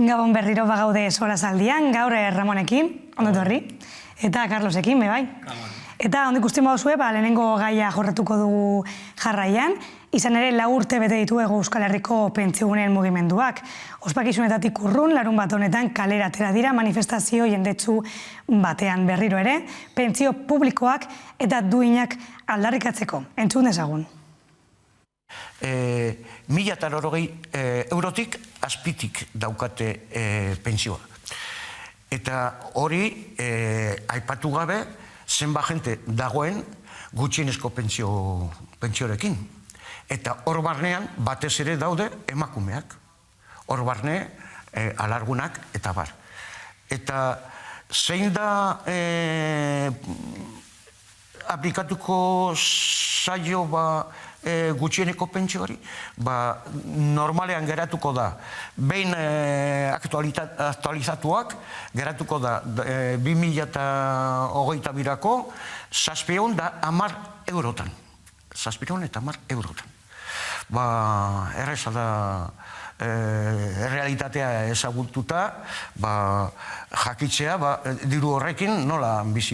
Gabon berriro bagaude Solasaldian, gaur Ramonekin, ondo etorri, eta Carlosekin, bai. Eta ondo ikusten bauzue, lehenengo gaia jorratuko dugu jarraian, izan ere 4 urte bete ditu Euskal Herriko pentsiodunen mugimenduak. Ospakizunetatik urrun, larun bat honetan kalera atera dira manifestazio jendetsu batean berriro ere, pentsio publikoak eta duinak aldarrikatzeko. Entzun dezagun. 1.080 eurotik azpitik daukate pentsioa. Eta hori aipatu gabe zenba jente dagoen gutxienezko pentsiorekin. Eta hor barnean batez ere daude emakumeak. Hor barne alargunak eta bar. Eta zein da aplikatuko zaio gutxieneko pentsioari, normalean geratuko da, behin aktualizatuak, geratuko da 2022ko 710 eurotan. 710 eurotan. Erreza da realitatea ezagututa, jakitzea, diru horrekin nola bizi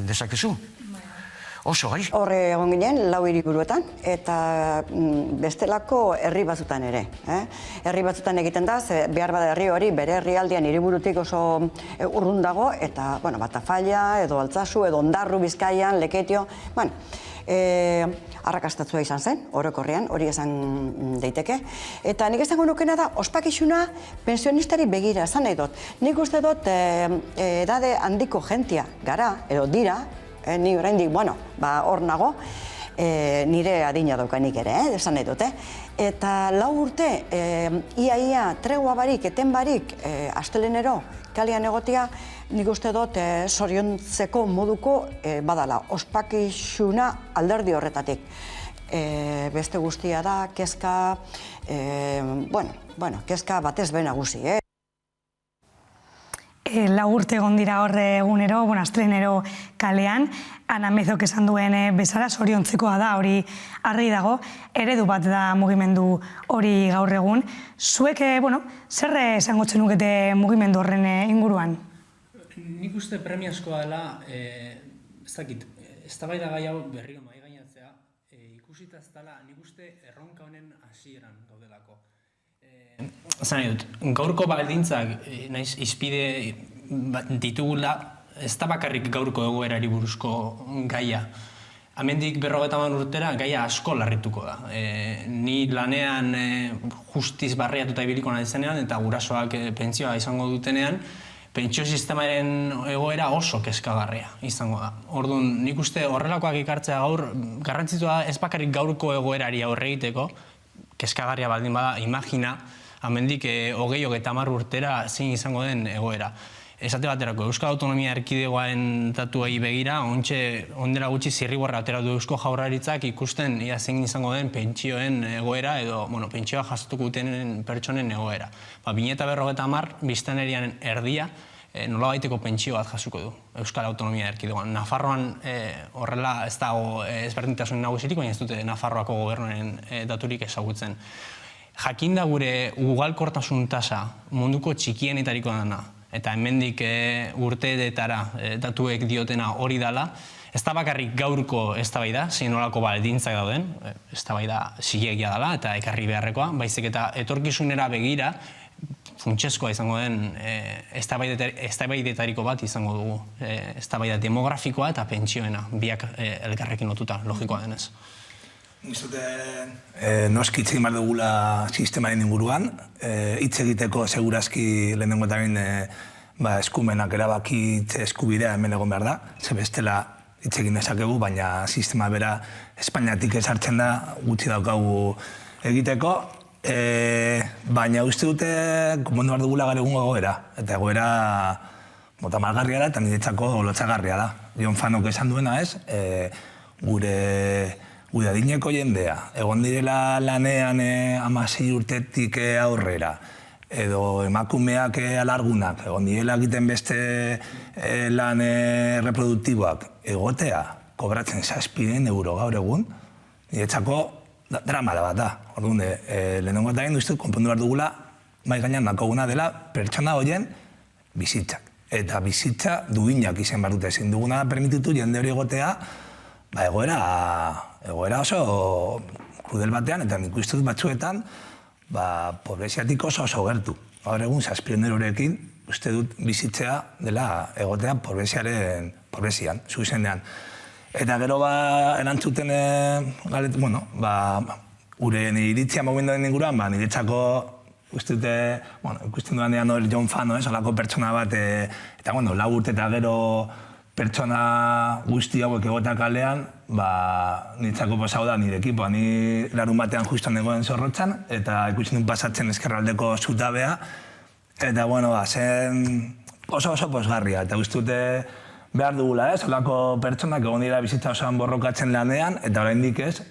dezakezu. Oso, gai? Horre egon ginen, 4 hiriburuetan, eta bestelako herri batzutan ere. Herri batzutan egiten da, behar bada herri hori, bere herrialdean hiriburutik oso urrun dago, eta, Batafalla, edo Altsasu, edo Ondarru, Bizkaian, Leketio, arrakastatzua izan zen, orokorrean, hori esan daiteke. Eta nik esango nukena da, ospakizuna pensionistari begira, esan nahi dut. Nik uste dut, edade handiko jentia gara, edo dira, ni oraindik, hor nago, nire adina daukanik ere, esan nahi dut, Eta 4 urte, ia tregua barik, eten barik, astelenero, kalean egotia, nik uste dut zoriontzeko moduko badala, ospakizuna alderdi horretatik. Beste guztia da, kezka, kezka batez be nagusi, 4 urte egon dira horre egunero, astrenero kalean, Ana Mezok esan duen bezala, zoriontzekoa da, hori argi dago, eredu bat da mugimendu hori gaur egun. Zuek, zer esango zenukete mugimendu horren inguruan? Nik uste premiazkoa dela, ez dakit, eztabaida gai hau berriro mahaigainatzea, ikusita ez dela, nik uste erronka honen hasieran gaudelako. Zan nahi dut, gaurko baldintzak, naiz izpide ditugula, ez da bakarrik gaurko egoerari buruzko gaia. Hemendik 50 urtera gaia asko larrituko da. Ni lanean justiz barriatuta ibiliko naizenean eta gurasoak pentsioa izango dutenean, pentsio sistemaren egoera oso kezkagarria izango da. Orduan, nik uste horrelakoak ikartzea gaur, garrantzitsua ez bakarrik gaurko egoerari aurre egiteko, kezkagarria baldin bada, imagina, hemendik 20-30 urtera zein izango den egoera. Esate baterako, Euskal Autonomia Erkidegoaren datuei begira, ondela gutxi zirriborra atera du Eusko Jaurlaritzak ikusten ia zein izango den pentsioen egoera edo pentsioa jasatuko duten pertsonen egoera. 2050 biztanleriaren erdia nolabaiteko pentsio bat jasoko du Euskal Autonomia Erkidegoan. Nafarroan horrela ez dago ezberdintasun nagusirik, baina ez dute Nafarroako gobernuaren daturik ezagutzen. Jakinda gure ugalkortasun tasa munduko txikienetariko dena, eta hemendik urteetara datuek diotena hori dela, ez da bakarrik gaurko eztabaida, zein nolako baldintzak dauden, eztabaida zilegia dela eta ekarri beharrekoa, baizik eta etorkizunera begira funtsezkoa izango den eztabaidetariko bat izango dugu. Eztabaida demografikoa eta pentsioena, biak elkarrekin lotuta, logikoa denez. Noski hitz egin behar dugula sistemaren inguruan, hitz egiteko segurazki lehenengo eta behin eskumenak erabakitze eskubidea hemen egon behar da, ze bestela hitz egin dezakegu, baina sistema bera Espainiatik ezartzen da gutxi daukagu egiteko, baina uste dute konpondu behar dugula gara egungo egoera, eta egoera mota malgarria da eta niretzako lotxagarria da. Jon Fanok esan duena ez, gure adineko jendea, egon direla lanean 16 urtetik aurrera, edo emakumeak alargunak, egon direla egiten beste lan reproduktiboak, egotea, kobratzen 7.000 euro gaur egun, niretzako drama da bat da. Orduan, lehenengo eta egin duztu, konpondu behar dugula, mai gainean dakoguna dela pertsona horien bizitzak. Eta bizitza duinak izan behar dute, ezin duguna permititu jende hori egotea, egoera oso krudel batean, eta nik uste dut batzuetan, pobreziatik oso gertu. Gaur egun, 7.000 eurorekin, uste dut bizitzea dela egotea pobrezian, zuzenean. Eta gero erantzuten, gure iritzia mogumendoen inguruan, niretzako ikusten duanean hori Jon Fano, olako pertsona bat, eta 4 urte eta gero pertsona guzti hauek egotak kalean, niretzako posau da nire ekipoa. Ni larun batean justo negoen Zorrotzan, eta ikusten dut pasatzen ezkerraldeko zutabea, eta zen oso posgarria, eta uste dute behar dugula ez, olako pertsonak egon dira bizitza osoan borrokatzen lanean, eta oraindik ez,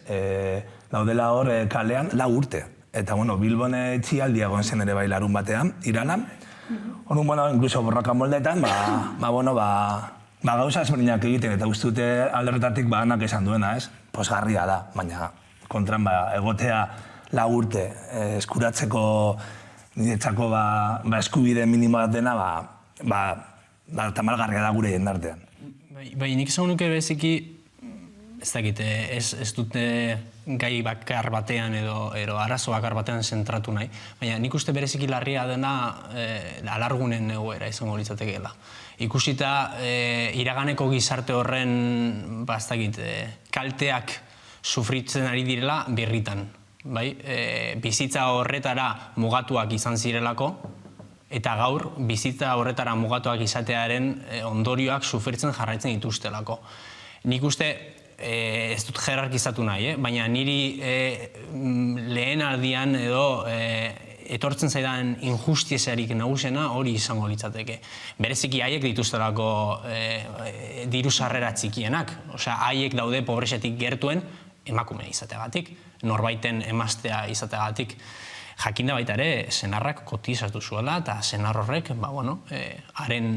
daudela hor kalean 4 urte. Eta Bilbon etxialdia egon zen ere bai larun batean, Iranan. Orduan, inkluso borroka moldetan, gauza ezberdinak egiten, eta uste dute alderretatik anak esan duena, ez? Posgarria da, baina kontran egotea 4 urte eskuratzeko niretzako eskubide minimo bat dena, tamalgarria da gure jendartean. Bai, nik esan nuke beziki, ez dakit, ez dute gai bakar batean edo arazo bakar batean zentratu nahi, baina nik uste bereziki larria dena alargunen egoera izango litzatekeela. Ikusita iraganeko gizarte horren kalteak sufritzen ari direla birritan. Bizitza horretara mugatuak izan zirelako, eta gaur bizitza horretara mugatuak izatearen ondorioak sufritzen jarraitzen dituztelako. Nik uste ez dut jerarkizatu nahi, baina niri lehen aldian edo etortzen zaidan injustiezarik nagusena hori izango litzateke. Bereziki haiek dituztelako diru sarrera txikienak. Osea, haiek daude pobreziatik gertuen emakumea izateagatik, norbaiten emaztea izateagatik. Jakinda baita ere, senarrak kotizatu zuela, eta senar horrek, haren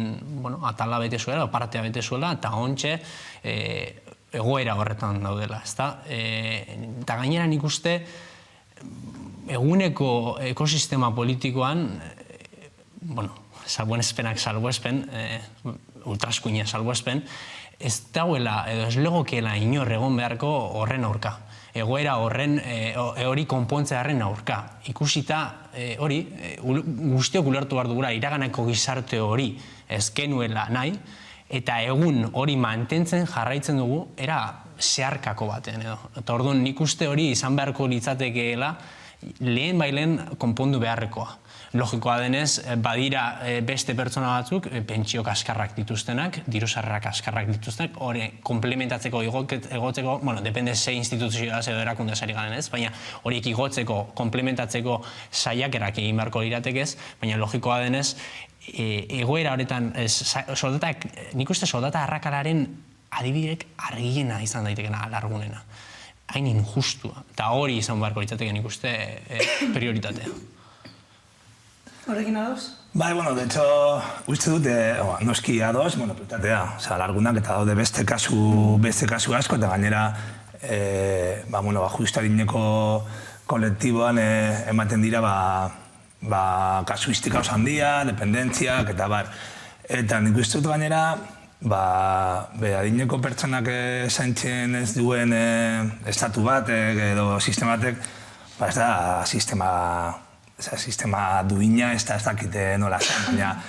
atala bete zuela, partea bete zuela, eta ontxe egoera horretan daudela. Eta gainera nik uste, eguneko ekosistema politikoan, salbuespenak salbuespen, ultraskuina salbuespen, ez dagoela, edo ez legokeela inor egon beharko horren aurka. Egoera hori konpontzearen aurka. Ikusita hori, guztiok ulertu behar dugula, iraganeko gizarte hori ez genuela nahi, eta egun hori mantentzen jarraitzen dugu, era zeharkako baten edo. Eta orduan nik uste hori izan beharko litzatekeela lehen bailen konpondu beharrekoa. Logikoa denez, badira beste pertsona batzuk, pentsio kaskarrak dituztenak, diru-sarrerak kaskarrak dituztenak, hori komplementatzeko igotzeko, bueno, depende ze instituzioa edo erakunde sari garen ez, baina horiek igotzeko, komplementatzeko saiakerak egin beharko liratekez, baina logikoa denez, egoera horretan, nik uste soldata arrakalaren adibidek argiena izan daitekena alargunena. Hain injustua. Eta hori izan beharko litzateke nik uste prioritatea. Horrekin ados? Bai, bueno, de hecho, uste dut, noski ados, prioritatea. Osa, largunak eta daude beste kasu asko, eta gainera, justarineko kolektiboan ematen dira, kasuistika oso handia, dependentziak, eta bar. Eta nik uste dut gainera, adineko pertsonak zaintzen ez duen estatu bat edo sistematek, ez da sistema duina, ez dakite nola zen, baina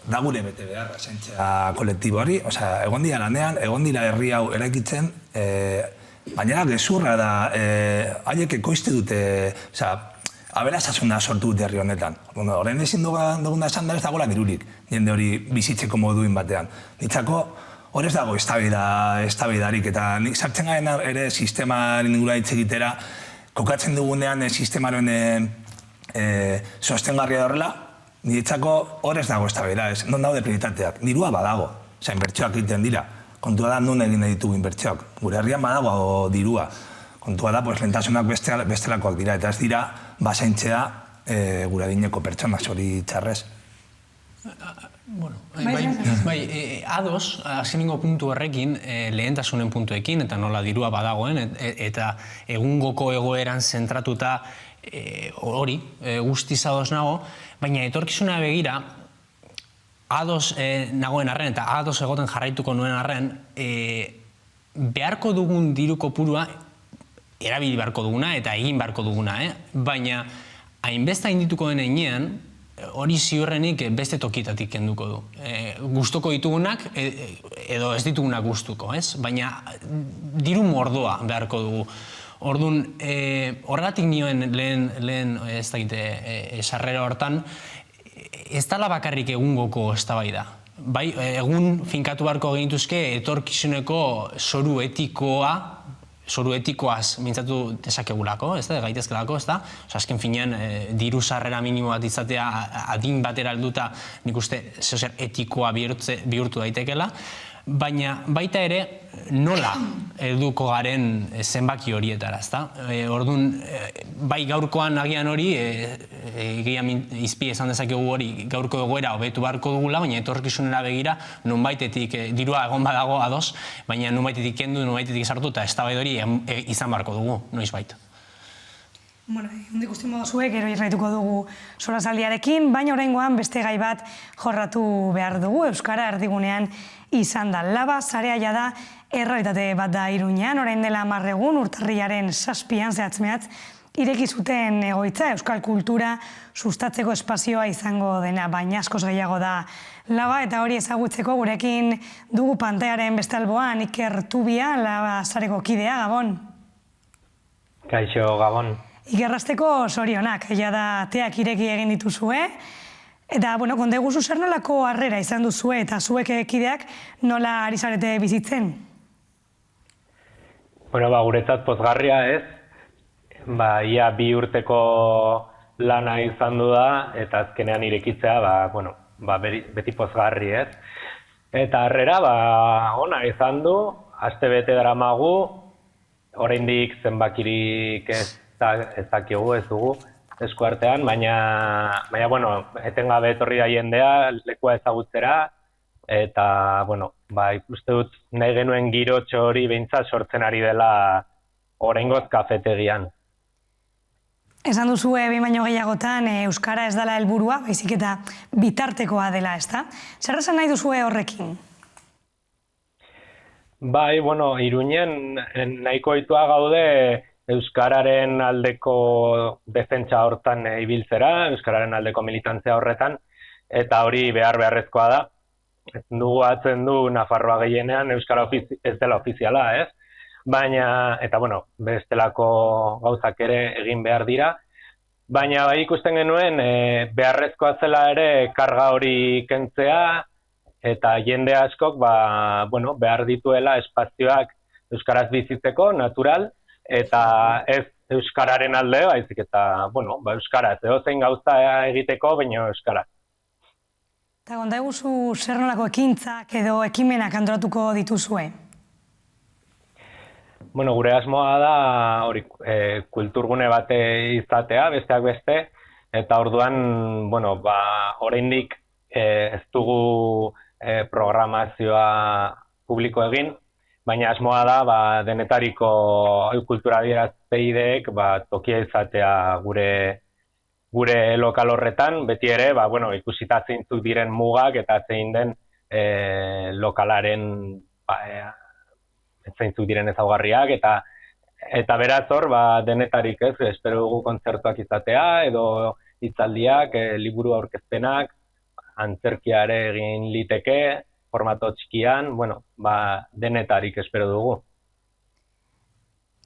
da gure bete behar zaintzea kolektiboari, egon dira lanean, egon dira herri hau eraikitzen, baina gezurra da, haiek ekoizte dute, aberastasuna sortu dute herri honetan. Horren ezin duguna esan da ez dagoela dirurik, jende hori bizitzeko moduin batean. Nitzako, hor ez dago eztabaidarik, eta nik sartzen garen ere sistemaren ingurua hitz egitera, kokatzen dugunean sistemaren sostengarria horrela, nitzako hor ez dago eztabaida, non daude prioritateak. Dirua badago, inbertsioak egiten dira. Kontua da non egin ditugu inbertsioak. Gure herrian badago dirua. Kontua da, lehentasunak bestelakoak dira, eta ez dira basaintzea gure adineko pertsona, hori txarrez. Bai, ados, azkenengo puntu horrekin, lehentasunen puntuekin, eta nola dirua badagoen, eta egungoko egoeran zentratuta hori, guztiz ados nago, baina etorkizuna begira, ados nagoen arren, eta ados egoten jarraituko nuen arren, beharko dugun diru kopurua, erabili beharko duguna eta egin beharko duguna, baina hainbeste haindituko den heinean, hori ziurrenik beste tokitatik kenduko du. Gustuko ditugunak edo ez ditugunak gustuko, baina diru mordoa beharko dugu. Orduan, horregatik nioen lehen ez dakite sarrera hortan, ez dala bakarrik egungoko eztabaida. Bai, egun finkatu beharko genituzke etorkizuneko zoru etikoaz mintzatu dezakegulako, gaitezkelako, ez da? Azken finean, diru sarrera minimo bat izatea adin batera helduta nik uste etikoa bihurtu daitekela, baina baita ere nola helduko garen zenbaki horietara, ez da? Orduan, bai gaurkoan agian hori, izpi esan dezakegu hori gaurko egoera hobetu beharko dugula, baina etorkizunera begira nonbaitetik dirua egon badago ados, baina nonbaitetik kendu, nonbaitetik sartu eta eztabaida hori izan beharko dugu, noizbait. Hondik ustimo zuek, gero irraituko dugu solasaldiarekin, baina oraingoan beste gai bat jorratu behar dugu, Euskara erdigunean izan da. Laba sarea jada errealitate bat da Iruñean, orain dela 10 egun, urtarrilaren 7an zehatz-mehatz, ireki zuten egoitza euskal kultura sustatzeko espazioa izango dena, baina askoz gehiago da Laba, eta hori ezagutzeko gurekin dugu pantaiaren beste alboan Iker Tubia, Laba sareko kidea, Gabon. Kaixo, Gabon. Ikerrasteko sorionak, da teak ireki egin dituzue, eta, konta eguzu zer nolako harrera izan duzue, eta zuek kideak nola ari zarete bizitzen? Guretzat pozgarria ez, ia 2 urteko lana izan du da, eta azkenean irekitzea, beti pozgarri ez. Eta harrera, ona izan du, aste bete daramagu, oraindik zenbakirik ez dakigu, ez dugu eskuartean, baina, etengabe etorri da jendea, lekua ezagutzera, eta, ikuste dut nahi genuen girotxo hori behintzat sortzen ari dela oraingoz kafetegian. Esan duzue behin baino gehiagotan Euskara ez dela helburua, baizik eta bitartekoa dela, ezta? Zer esan nahi duzue horrekin? Iruñen nahiko ohitua gaude Euskararen aldeko defentsa hortan ibiltzera, Euskararen aldeko militantzia horretan, eta hori beharrezkoa da. dugu atzen du Nafarroa gehienean euskara ez dela ofiziala, ez? Baina, eta bueno, bestelako gauzak ere egin behar dira, baina bai ikusten genuen beharrezkoa zela ere karga hori kentzea, eta jende askok behar dituela espazioak euskaraz bizitzeko, natural, eta ez euskararen alde, baizik eta, euskaraz, zein gauza egiteko, baina euskaraz. Eta konta eguzu zer nolako ekintzak edo ekimenak antolatuko dituzue? Gure asmoa da kulturgune bate izatea, besteak beste, eta orduan, oraindik ez dugu programazioa publiko egin, baina asmoa da denetariko kultura adierazpeideek tokia izatea gure lokal horretan, beti ere, ikusita zeintzuk diren mugak eta zein den lokalaren zeintzuk diren ezaugarriak, eta beraz hor, denetarik ez, espero dugu kontzertuak izatea, edo hitzaldiak, liburu aurkezpenak, antzerkia ere egin liteke, formato txikian, denetarik espero dugu.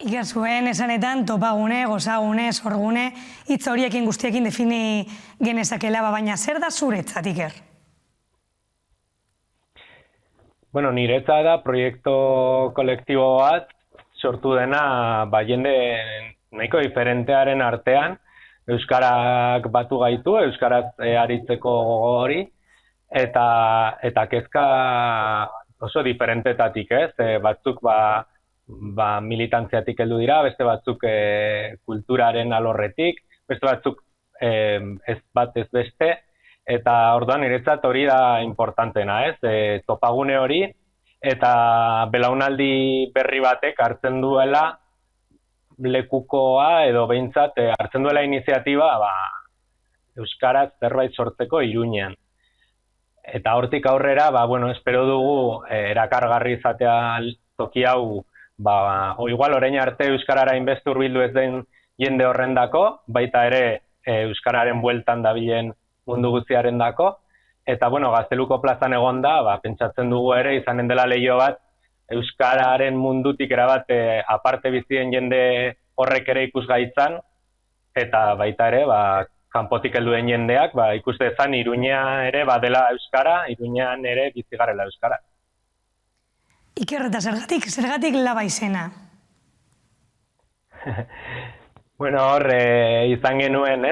Iker, zuen esanetan topagune, gozagune, sorgune, hitz horiekin guztiekin defini genezakela, baina zer da zuretzat, Iker? Niretza da proiektu kolektibo bat sortu dena jende nahiko diferentearen artean, euskarak batu gaitu, euskaraz aritzeko hori, eta kezka oso diferentetatik, ez? Batzuk militantziatik heldu dira, beste batzuk kulturaren alorretik, beste batzuk ez bat ez beste, eta orduan niretzat hori da importantena, ez? Topagune hori, eta belaunaldi berri batek hartzen duela lekukoa edo behintzat hartzen duela iniziatiba euskaraz zerbait sortzeko Iruñean. Eta hortik aurrera, espero dugu erakargarri izatea toki hau, igual orain arte euskarara inbeste hurbildu ez den jende horrendako, baita ere euskararen bueltan dabilen mundu guztiaren dako, eta Gazteluko plazan egon da, pentsatzen dugu ere izanen dela leiho bat, euskararen mundutik erabat aparte bizien jende horrek ere ikusgaitzan, eta baita ere, kanpotik helduen jendeak, ikuste ezan Iruña ere badela euskara, Iruñan ere bizigarrela euskara. Iker, eta zergatik Laba izena? Hor, izan genuen,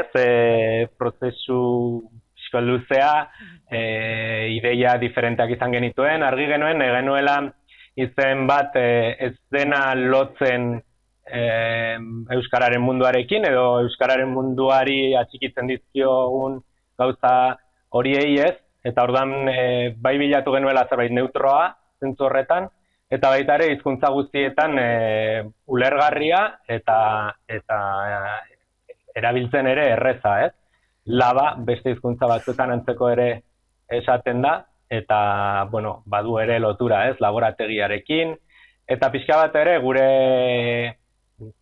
prozesu luzea, ideia diferenteak izan genituen, argi genuen, genuela izen bat ez dena lotzen euskararen munduarekin, edo euskararen munduari atxikitzen dizkiogun gauza horiei ez, eta orduan bai bilatu genuela zerbait neutroa, zentzu horretan, eta baita ere hizkuntza guztietan ulergarria eta erabiltzen ere erreza, ez? Laba beste hizkuntza batzuetan antzeko ere esaten da, eta, badu ere lotura, ez? Laborategiarekin, eta pixka bat ere gure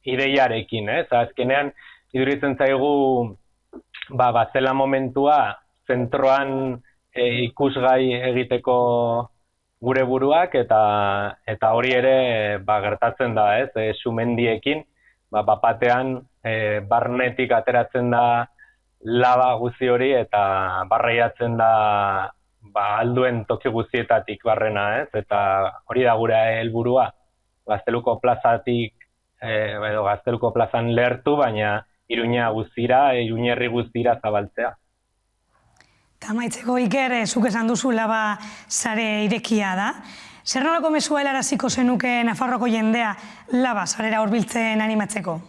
ideiarekin, ez? Azkenean, iduritzen zaigu, bazela momentua, zentroan ikusgai egiteko gure buruak, eta hori ere gertatzen da, ez? Sumendiekin, bapatean barnetik ateratzen da laba guzti hori, eta barreiatzen da alduen toki guztietatik barrena, ez? Eta hori da gure helburua, Gazteluko plazatik, edo Gazteluko plazan lehertu, baina Iruña guztira, Iruñerri guztira zabaltzea. Eta maitzeko, Iker, zuk esan duzu Laba sare irekia da. Zer nolako mezua helaraziko zenuke Nafarroko jendea Laba sarera hurbiltzen animatzeko?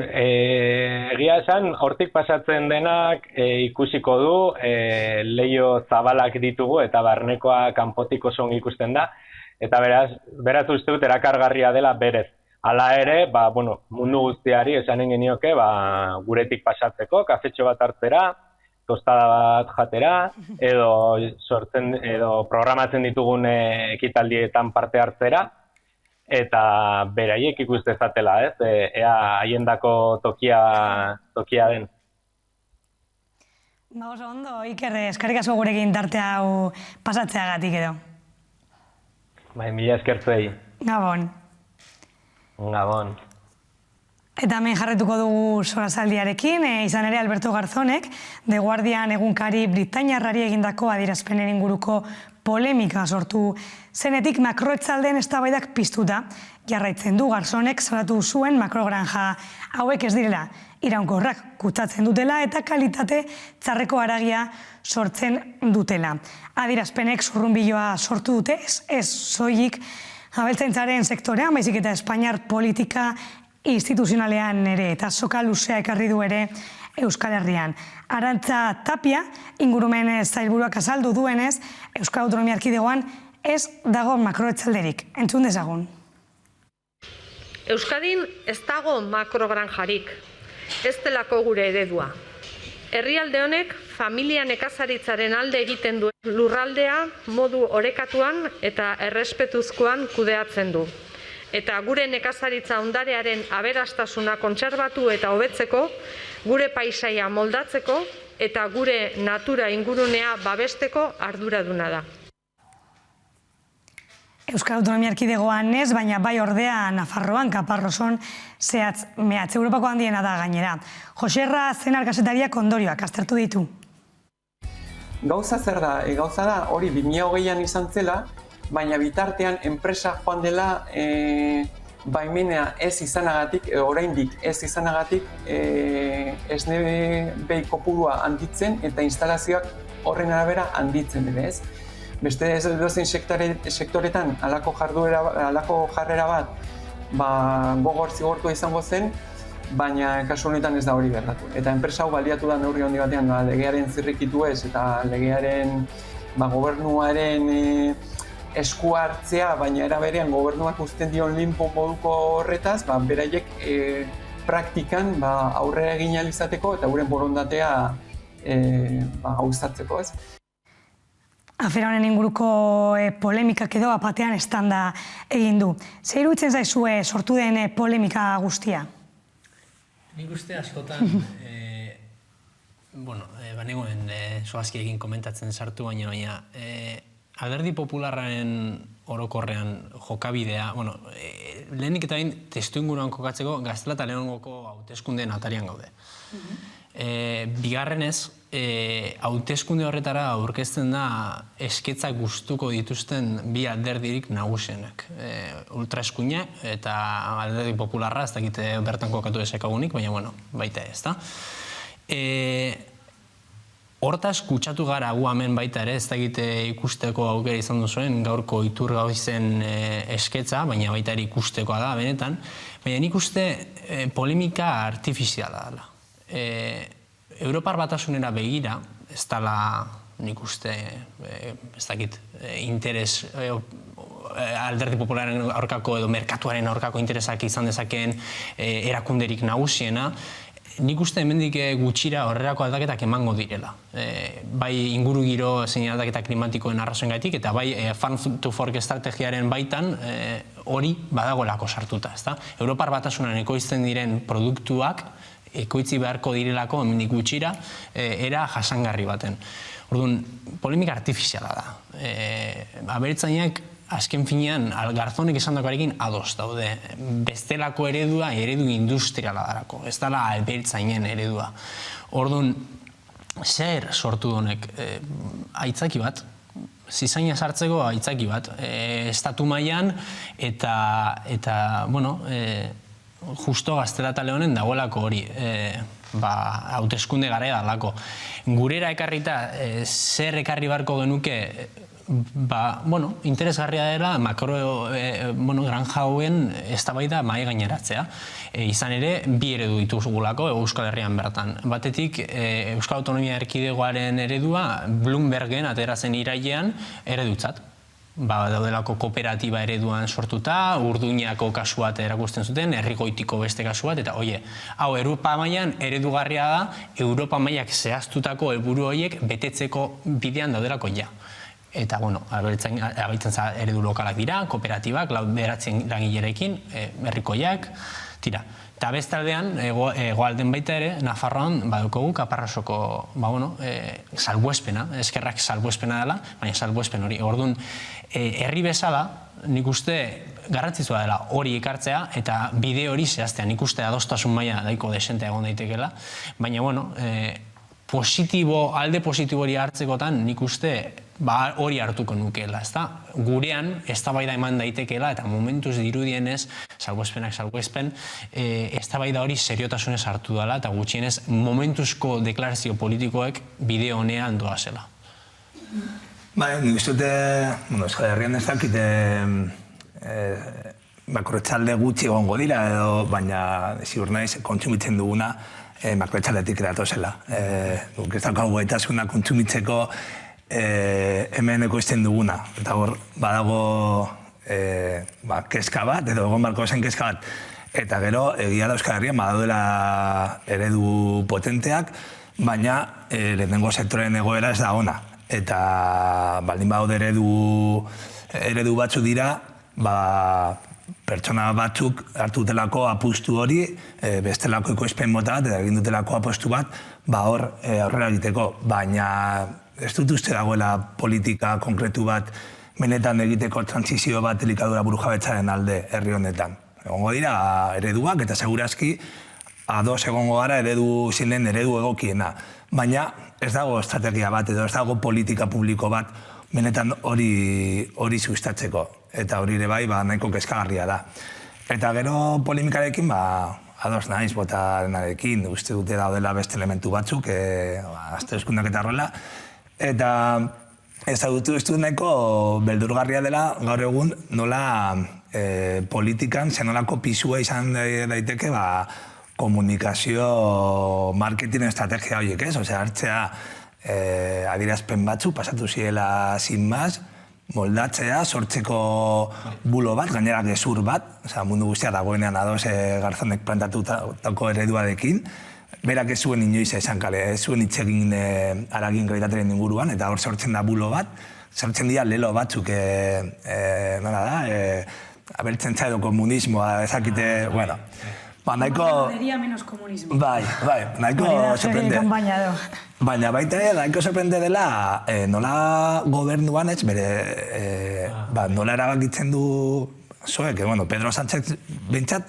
Egia esan, hortik pasatzen denak ikusiko du, leiho zabalak ditugu eta barnekoa kanpotik oso ongi ikusten da, eta beraz uste dut erakargarria dela berez. Hala ere, mundu guztiari esanen genioke guretik pasatzeko, kafetxo bat hartzera, tostada bat jatera, edo programatzen ditugun ekitaldietan parte hartzera, eta beraiek ikuste zatela, ez? Ea haiendako tokia den. Oso ondo, Iker, eskerrik asko gurekin tarte hau pasatzeagatik edo. Bai, mila eskertzuei. Gabon. Gabon. Eta hemen jarretuko dugu sorazaldiarekin, izan ere Alberto Garzonek, The Guardian egunkari britainiarrari egindako adierazpenen inguruko polemika sortu zenetik makroetzaldeen eztabaidak piztuta. Jarraitzen du Garzonek salatu zuen makrogranja hauek ez direla iraunkorrak kutsatzen dutela eta kalitate txarreko haragia sortzen dutela. Adierazpenek zurrunbiloa sortu dute, ez soilik abeltzaintzaren sektorean, baizik eta Espainiar politika instituzionalean ere, eta soka luzea ekarri du ere Euskal Herrian. Arantza Tapia, ingurumen zailburuak azaldu duenez, Euskal Autonomia Erkidegoan ez dago makroetzalderik. Entzun dezagun. Euskadin ez dago makrogranjarik, ez delako gure eredua. Herrialde honek familia nekazaritzaren alde egiten duen lurraldea modu orekatuan eta errespetuzkoan kudeatzen du. Eta gure nekazaritza ondarearen aberastasuna kontserbatu eta hobetzeko, gure paisaia moldatzeko eta gure natura ingurunea babesteko arduraduna da. Euskal Autonomia Erkidegoan ez, baina bai ordea Nafarroan, Kaparroson, zehatz mehatz Europako handiena da gainera. Joserra Zenar kazetariak ondorioak aztertu ditu. Gauza zer da? Gauza da hori 2020an izan zela, baina bitartean enpresa joan dela baimenea ez izanagatik, oraindik ez izanagatik, esne behi kopurua handitzen eta instalazioak horren arabera handitzen ere ez. Beste ez edozein sektoretan halako jarrera bat gogor zigortua izango zen, baina kasu honetan ez da hori gertatu. Eta enpresa hau baliatu da neurri handi batean legearen zirrikitu ez eta legearen gobernuaren esku hartzea, baina era berean gobernuak uzten dion limpo moduko horretaz, beraiek praktikan aurrera egin ahal izateko eta euren borondatea gauzatzeko, ez? Afera honen inguruko polemikak edo apatean estanda egin du. Zer iruditzen zaizue sortu den polemika guztia? Nik uste askotan, banegoen soazkiekin komentatzen sartu baina Alderdi Popularraren orokorrean jokabidea, lehenik eta bain testu inguruan kokatzeko Gaztela eta Leongo hauteskundeen atarian gaude. Bigarrenez, hauteskunde horretara aurkezten da esketzak gustuko dituzten bi alderdirik nagusienak. Ultraeskuina eta Alderdi Popularra, ez dakite bertan kokatu ezakagunik, baina baita ez da. Hortaz, kutsatu gara gu hemen baita ere, ez dakite ikusteko aukera izan duzuen, gaurko Iturgaizen esketza, baina baita ere ikustekoa da, benetan. Baina nik uste polemika artifiziala dela. Europar Batasunera begira, ez dela nik uste, ez dakit, interes Alderdi Popularren aurkako edo merkatuaren aurkako interesak izan dezakeen erakunderik nagusiena, nik uste hemendik gutxira horrelako aldaketak emango direla. Bai inguru giro zein aldaketa klimatikoen arrazoengatik eta bai Farm to Fork estrategiaren baitan hori badagoelako sartuta. Europar Batasunan ekoizten diren produktuak ekoitzi beharko direlako hemendik gutxira era jasangarri baten. Orduan, polemika artifiziala da. Abertzainak azken finean, Garzonek esandakoarekin ados daude. Bestelako eredua, eredu industriala darako. Ez dela abertzainen eredua. Orduan, zer sortu honek? Aitzaki bat, zizaina sartzeko aitzaki bat. Estatu mailan eta justo Gaztela eta Leonen dagoelako hori. Hauteskunde garaia dalako. Gurera ekarrita, zer ekarri barko genuke interesgarria dela granja hauen eztabaida mahai gaineratzea. Izan ere, bi eredu dituzugulako Euskal Herrian bertan. Batetik, Euskal Autonomia Erkidegoaren eredua Bloombergen ateratzen irailean eredutzat. Daudelako kooperatiba ereduan sortuta, Urduñako kasu bat erakusten zuten, Herrigoitiko beste kasu bat, eta hau Europa mailan eredugarria da, Europa mailak zehaztutako helburu horiek betetzeko bidean daudelako ja. eta, bueno, abeltzen eredu lokalak dira, kooperatibak, 9 langilerekin, herrikoiak, tira. Eta bestaldean, hegoalden baita ere, Nafarroan badukogu Kaparrasoko, salbuespena, eskerrak salbuespena dela, baina salbuespen hori. Orduan, herri bezala, nik uste garrantzitsua dela hori ekartzea eta bide hori zehaztea. Nik uste adostasun maila daiko desentea egon daitekeela, baina, alde positibo hori hartzekotan nik uste hori hartuko nukeela, ezta? Gurean, eztabaida eman daitekeela eta momentuz dirudienez, salbuespen, eztabaida hori seriotasunez hartu dela eta gutxienez momentuzko deklarazio politikoek bide honean doazela. Nik uste dute, Euskal Herrian ez dakite makroetxalde gutxi egongo dira, baina ziur naiz kontsumitzen duguna makroetxaldetik eratozela. Guk ez daukagu gaitasuna kontsumitzeko hemen ekoizten duguna. Eta hor, badago kezka bat, edo egon barko zen kezka bat. Eta gero, egia da Euskal Herrian badaudela eredu potenteak, baina lehenengo sektoren egoera ez da ona. Eta baldin badaude eredu batzu dira, pertsona batzuk hartu dutelako apustu hori, bestelako ekoizpen mota bat, eta egin dutelako apustu bat, hor aurrera egiteko. Baina ez dut uste dagoela politika konkretu bat benetan egiteko transizio bat elikadura burujabetzaren alde herri honetan. Egongo dira ereduak eta segurazki ados egongo gara eredu egokiena. Baina ez dago estrategia bat edo ez dago politika publiko bat benetan hori sustatzeko. Eta hori ere bai nahiko kezkagarria da. Eta gero polemikarekin ados naiz botarenarekin, uste dute daudela beste elementu batzuk, hauteskundeak eta horrela. Eta ez dut nahiko beldurgarria dela gaur egun nola politikan zenolako pisua izan daiteke komunikazio marketing estrategia horiek, ez? Osea, hartzea adierazpen batzu, pasatu ziela sin más, moldatzea, sortzeko bulo bat, gainera gezur bat, mundu guztia dagoenean ados Garzonek plantatutako ereduarekin, berak ez zuen inoiz esan kale, ez zuen itxegin haragin gaitateren inguruan, eta hor sortzen da bulo bat, sortzen dira lelo batzuk, nola da, abeltzentza edo komunismoa, ezakite, bueno, nahiko... Ganadería menos comunismo. Bai, nahiko sorprende. Baina baita ere, nahiko sorprende dela, nola gobernuan ez, bere, nola erabakitzen du zoek, Pedro Sánchez bintzat,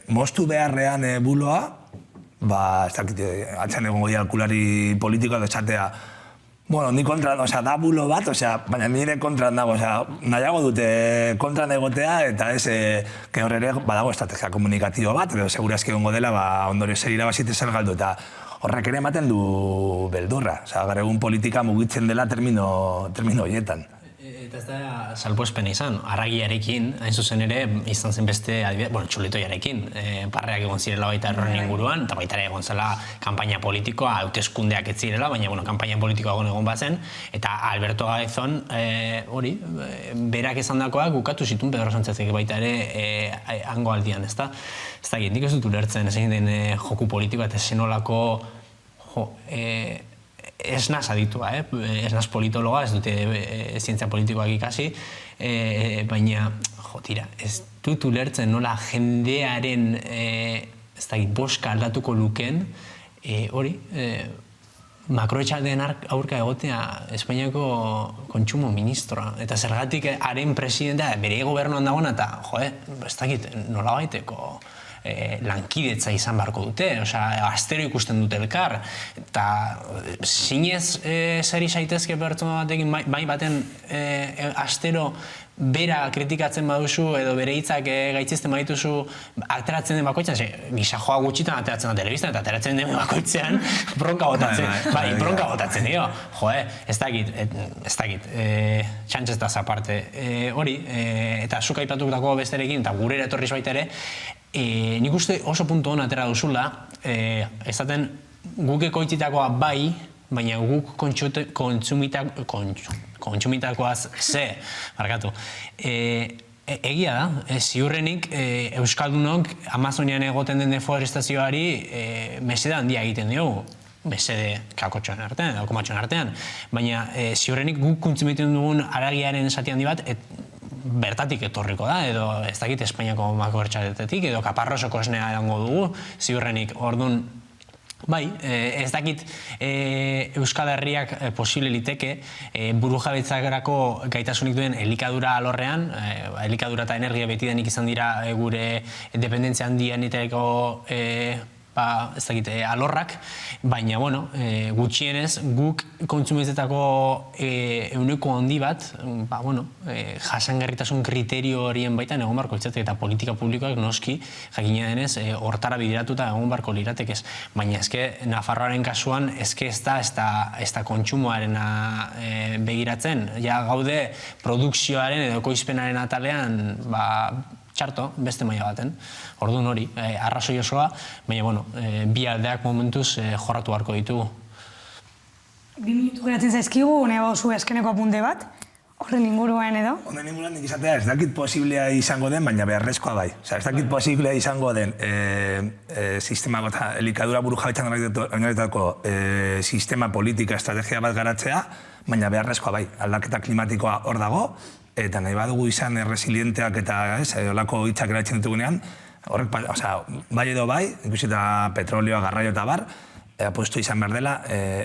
moztu beharrean buloa, ez dakit, atzan egongo dialkulari politikoa edo esatea, ni kontra, da bulo bat, baina nire kontran dago, nahiago dute kontran egotea, eta ez, hor ere badago estrategia komunikatibo bat, edo segurazki egongo dela, ondorio zer irabazite zer galdu, eta horrek ere ematen du beldurra, gaur egun politika mugitzen dela termino horietan. Eta ez da salbuespen izan, Arragiarekin, hain zuzen ere, izan zen beste, Txuletoiarekin, parreak egon zirela baita erroren inguruan, eta baita ere egon zela kanpaina politikoa, hauteskundeak ez zirela, baina kanpaina politikoa egon bazen, eta Alberto Gaezon, berak esandakoak bukatu zituen Pedro Sánchezek baita ere hango aldian, ez da? Ez da, nik ez dut ulertzen, ez egin den joku politikoa, eta zenolako ez naz aditua, ez naz politologa, ez dute zientzia politikoak ikasi, baina, tira, ez dut ulertzen nola jendearen, ez da, boska aldatuko luken, makroetxaldeen aurka egotea Espainiako kontsumo ministroa. Eta zergatik haren presidentea bere gobernuan dagoena eta, ez dakit, nola baiteko lankidetza izan beharko dute, astero ikusten dute elkar, eta zinez zeri zaitezke pertsona batekin bai baten astero bera kritikatzen baduzu edo bere hitzak gaitzizten badituzu ateratzen den bakoitzean, gisa joa gutxitan ateratzen da telebistan eta ateratzen den bakoitzean bronka botatzen dio. Ez dakit, Sánchez da zaparte hori, eta zuk aipatutako besterekin eta gurera etorriz baita ere, nik uste oso puntu hona atera duzula, ezaten guk ekoitzitakoa bai, baina guk kontsumitakoaz markatu. Egia da, ziurrenik Euskaldunok Amazonian egoten den deforestazioari meseda handia egiten diogu. mesede kakotxoan artean, edo komatxoan artean, baina ziurrenik guk kontsumitzen dugun haragiaren zati handi bat, bertatik etorriko da, edo ez dakit Espainiako makobertxaretetik, edo Kaparrosoko esnea edango dugu, ziurrenik, orduan, bai, ez dakit Euskal Herriak posible liteke burujabetzarako gaitasunik duen elikadura alorrean, elikadura eta energia beti denik izan dira gure dependentzia handian itereko ez dakit, alorrak, baina, bueno, gutxienez, guk kontsumizetako euneko handi bat, bueno, jasangarritasun kriterio horien baitan egon barko litzatek eta politika publikoak noski, jakina denez, hortara bideratuta egon barko liratekez. Baina eske, Nafarroaren kasuan, eske ez da kontsumoarena begiratzen, ja gaude produkzioaren edo ekoizpenaren atalean, txarto, beste maila baten. Orduan hori, arrazoi osoa, baina, bueno, bi aldeak momentuz jorratu beharko ditugu. 2 minutu geratzen zaizkigu, nebo zu eskeneko apunte bat, horren inguruan edo? Horren inguruan nik izatea ez dakit posiblea izango den, baina beharrezkoa bai. Ez dakit posiblea izango den sistema eta elikadura burujabetzan oinarritutako sistema politika estrategia bat garatzea, baina beharrezkoa bai. Aldaketa klimatikoa hor dago, eta nahi badugu izan resilienteak eta olako hitzak erabiltzen ditugunean, horrek, bai edo bai, ikusita petrolioa, garraio eta bar, apuestu izan behar dela,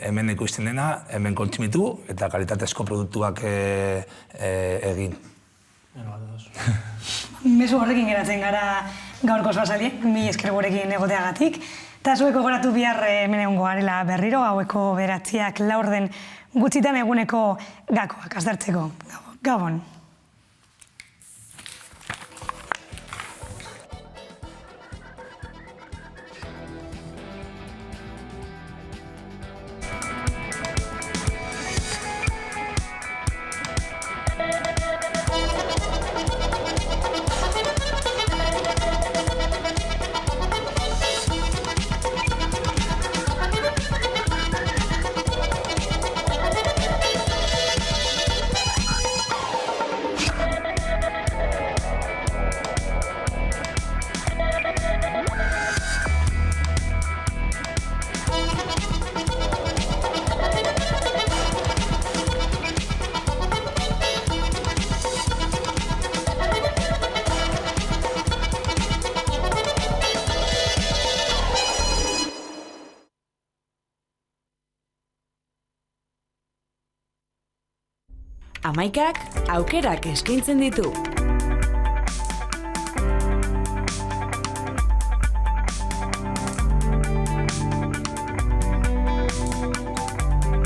hemen ikusten dena, hemen kontsumitu eta kalitatezko produktuak egin. Mezu horrekin geratzen gara gaurko zoazali, mi esker gurekin egoteagatik. Eta zueko goratu bihar hemen egongo garela berriro, haueko 9:04 gutxitan eguneko gakoak aztertzeko. Gabon. Hamaikak aukerak eskaintzen ditu.